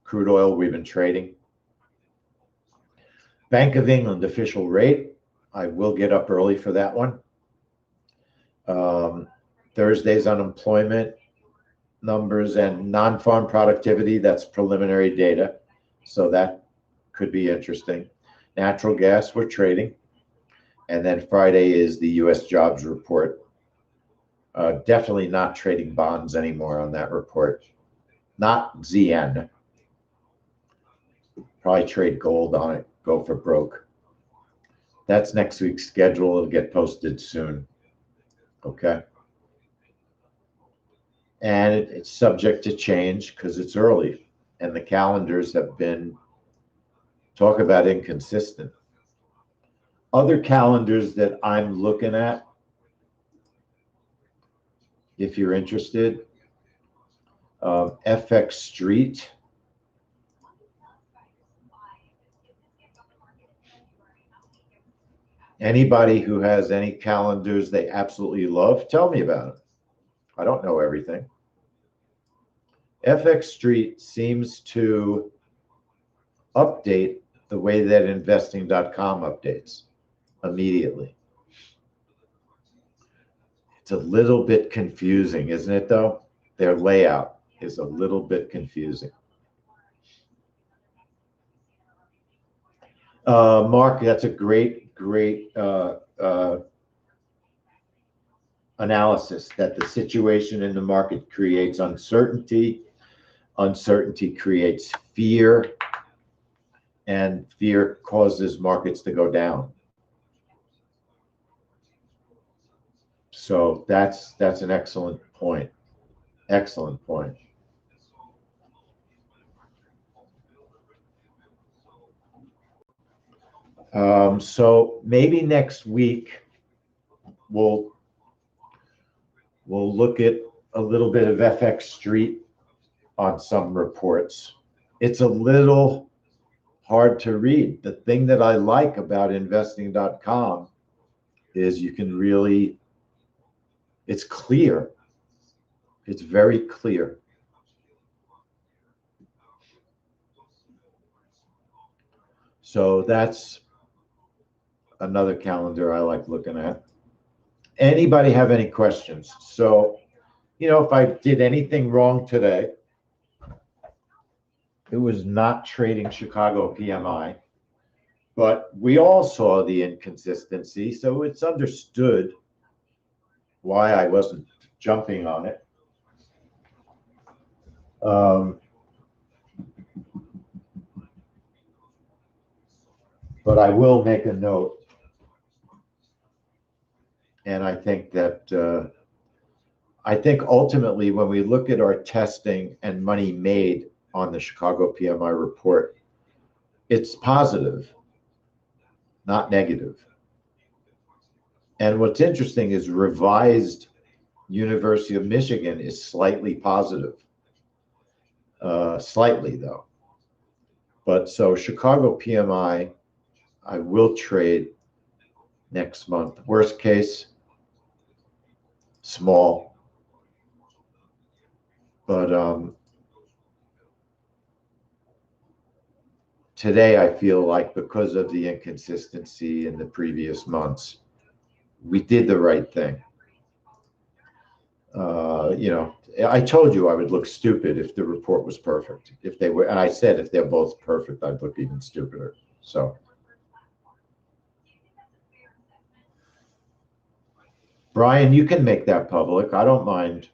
A: Crude oil, we've been trading. Bank of England official rate, I will get up early for that one. Thursday's unemployment numbers and non-farm productivity, that's preliminary data, so that could be interesting. Natural gas, we're trading. And then Friday is the US jobs report. Definitely not trading bonds anymore on that report. Not ZN. Probably trade gold on it, go for broke. That's next week's schedule. It'll get posted soon. Okay. And it's subject to change because it's early and the calendars have been, talk about inconsistent. Other calendars that I'm looking at, if you're interested, FX Street. Anybody who has any calendars they absolutely love, tell me about them. I don't know everything. FX Street seems to update the way that investing.com updates immediately. It's a little bit confusing, isn't it though? Their layout is a little bit confusing. Mark, that's a great analysis, that the situation in the market creates uncertainty. Uncertainty creates fear, and fear causes markets to go down. So that's an excellent point. Excellent point. So maybe next week we'll look at a little bit of FX Street on some reports. It's a little hard to read. The thing that I like about investing.com is you can really, it's clear. It's very clear. So that's another calendar I like looking at. Anybody have any questions? So, you know, if I did anything wrong today, it was not trading Chicago PMI, but we all saw the inconsistency, so it's understood why I wasn't jumping on it. But I will make a note. And I think that, I think ultimately when we look at our testing and money made on the Chicago PMI report, it's positive, not negative. And what's interesting is revised University of Michigan is slightly positive, slightly though. But so Chicago PMI, I will trade next month. Worst case, small. But today I feel like because of the inconsistency in the previous months, we did the right thing. You know, I told you I would look stupid if the report was perfect. If they were, and I said if they're both perfect, I'd look even stupider. So, Brian, you can make that public. I don't mind.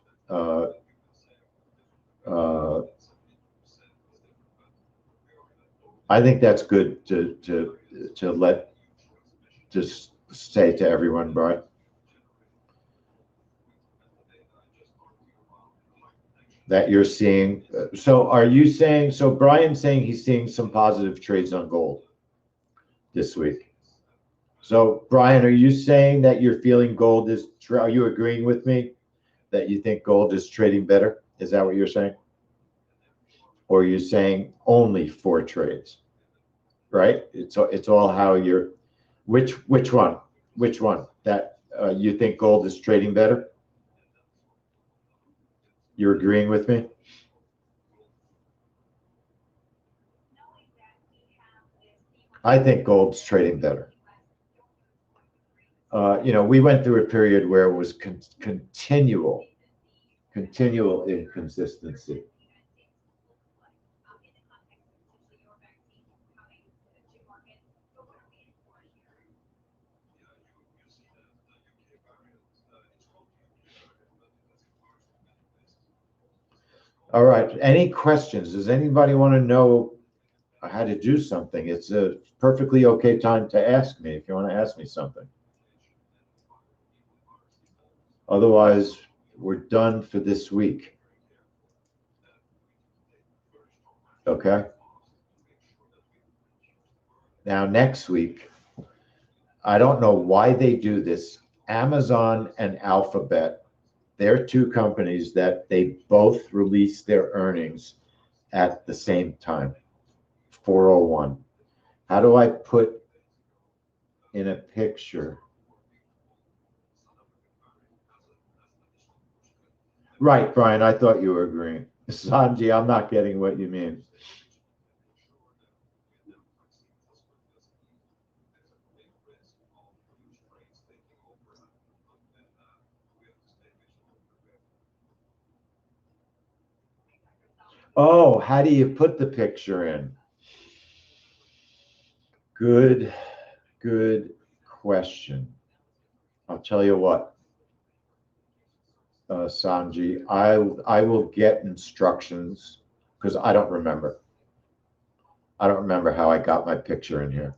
A: I think that's good to let just say to everyone, Brian. That you're seeing. So are you saying, so Brian's saying he's seeing some positive trades on gold this week. So Brian, are you saying that you're feeling gold is, are you agreeing with me that you think gold is trading better? Is that what you're saying? Or are you saying only 4 trades, right? It's all how you're, which one that you think gold is trading better? You're agreeing with me? I think gold's trading better. We went through a period where it was continual inconsistency. All right. Any questions? Does anybody want to know how to do something? It's a perfectly okay time to ask me if you want to ask me something. Otherwise, we're done for this week. Okay. Now, next week, I don't know why they do this. Amazon and Alphabet, they're 2 companies that they both release their earnings at the same time, 4:01. How do I put in a picture? Right, Brian, I thought you were agreeing. Sanji, I'm not getting what you mean. Oh, how do you put the picture in? Good question. I'll tell you what, Sanji, I will get instructions because I don't remember. I don't remember how I got my picture in here.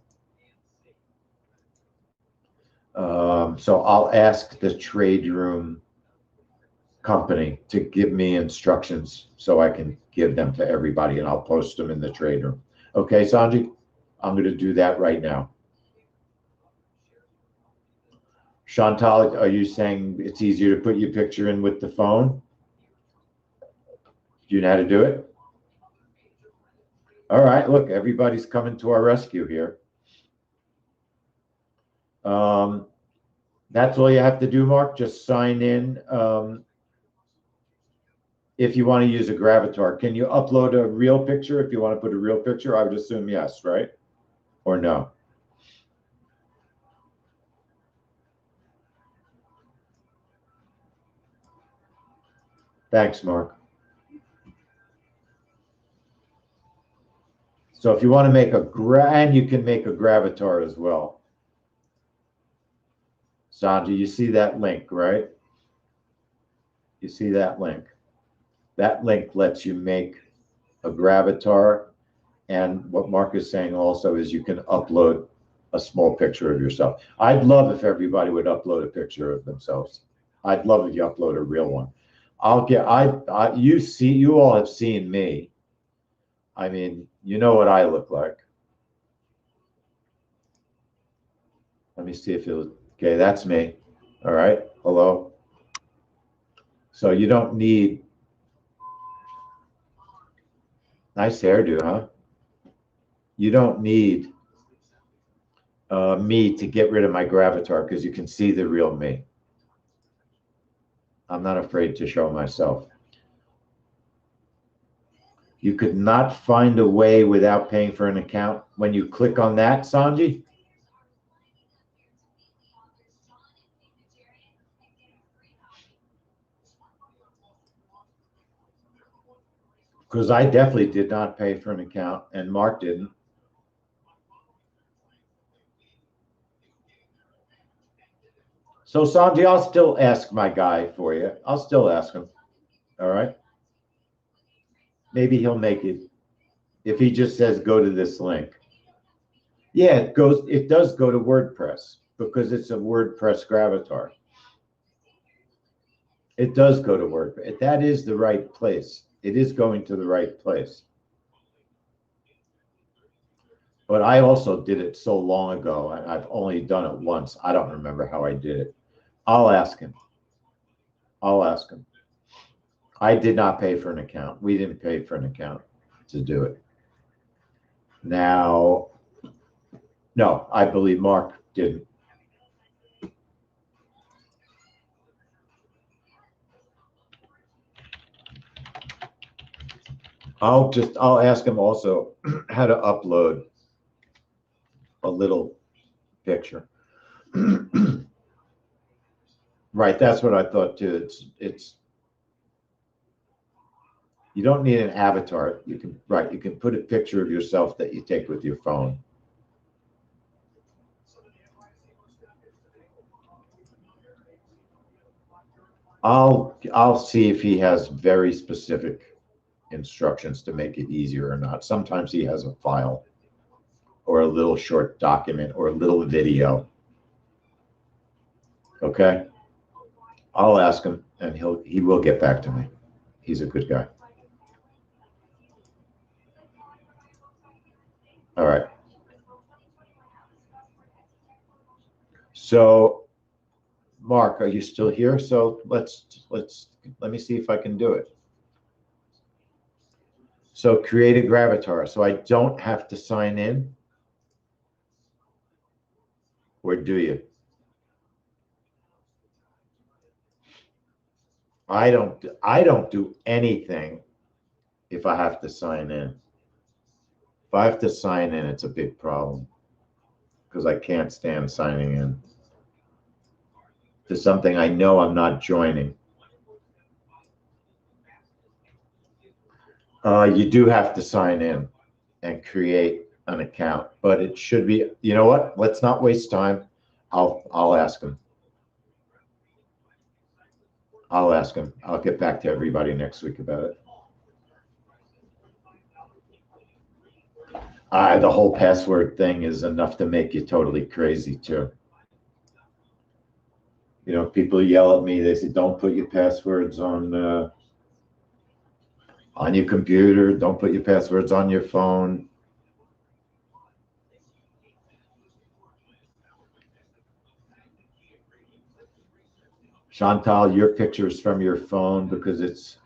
A: So I'll ask the trade room company to give me instructions so I can give them to everybody and I'll post them in the trade room. Okay, Sanji, I'm going to do that right now. Chantal, are you saying it's easier to put your picture in with the phone? Do you know how to do it? All right, look, everybody's coming to our rescue here. That's all you have to do, Mark. Just sign in. If you want to use a Gravatar, can you upload a real picture if you want to put a real picture? I would assume yes, right? Or no? Thanks, Mark. So if you want to make and you can make a Gravatar as well. Sanji, you see that link, right? You see that link. That link lets you make a Gravatar. And what Mark is saying also is you can upload a small picture of yourself. I'd love if everybody would upload a picture of themselves. I'd love if you upload a real one. You all have seen me. I mean, you know what I look like. Let me see if okay, that's me. All right, hello. So you don't need, nice hairdo, huh? You don't need me to get rid of my Gravatar because you can see the real me. I'm not afraid to show myself. You could not find a way without paying for an account. When you click on that, Sanji, because I definitely did not pay for an account and Mark didn't. So Sanji, I'll still ask my guy for you. I'll still ask him. All right. Maybe he'll make it. If he just says, go to this link. Yeah, it does go to WordPress because it's a WordPress gravatar. It does go to WordPress. That is the right place. It is going to the right place. But I also did it so long ago, and I've only done it once. I don't remember how I did it. I'll ask him. I'll ask him. I did not pay for an account. We didn't pay for an account to do it. Now, no, I believe Mark didn't. I'll ask him also how to upload a little picture. Right, that's what I thought too. It's you don't need an avatar. You can put a picture of yourself that you take with your phone. I'll see if he has very specific instructions to make it easier or not. Sometimes he has a file or a little short document or a little video. Okay, I'll ask him and he will get back to me. He's a good guy. All right. So, Mark, are you still here? So let me see if I can do it. So create a gravatar. So I don't have to sign in, or do you? I don't do anything if I have to sign in. If I have to sign in, it's a big problem because I can't stand signing in to something I know I'm not joining. You do have to sign in and create an account, but it should be, you know what? Let's not waste time. I'll ask him. I'll ask him. I'll get back to everybody next week about it. The whole password thing is enough to make you totally crazy too. You know, people yell at me. They say, "Don't put your passwords on your computer. Don't put your passwords on your phone." Chantal, your picture is from your phone because it's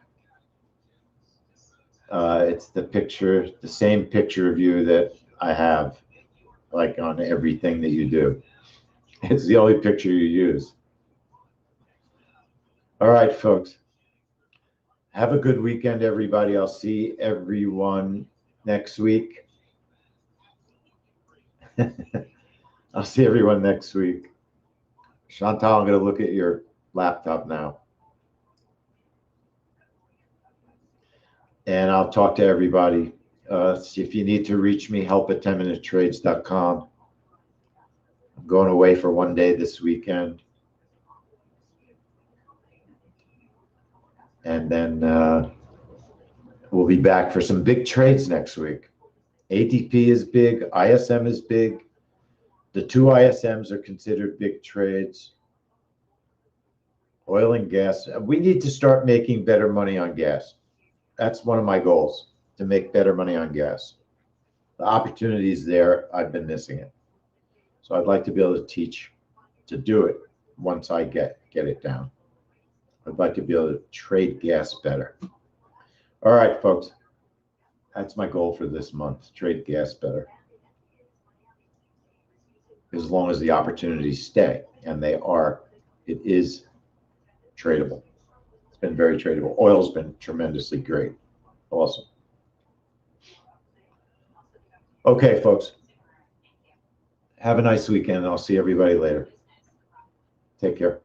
A: the same picture of you that I have, like on everything that you do. It's the only picture you use. All right, folks. Have a good weekend, everybody. I'll see everyone next week. I'll see everyone next week. Chantal, I'm going to look at your laptop now. And I'll talk to everybody. If you need to reach me, help@10minutetrades.com. I'm going away for one day this weekend. And then we'll be back for some big trades next week. ADP is big. ISM is big. The two ISMs are considered big trades. Oil and gas. We need to start making better money on gas. That's one of my goals, to make better money on gas. The opportunity is there. I've been missing it. So I'd like to be able to teach to do it once I get it down. I'd like to be able to trade gas better. All right, folks. That's my goal for this month, trade gas better. As long as the opportunities stay, and they are, it is tradable. It's been very tradable. Oil's been tremendously great. Awesome. Okay, folks. Have a nice weekend. I'll see everybody later. Take care.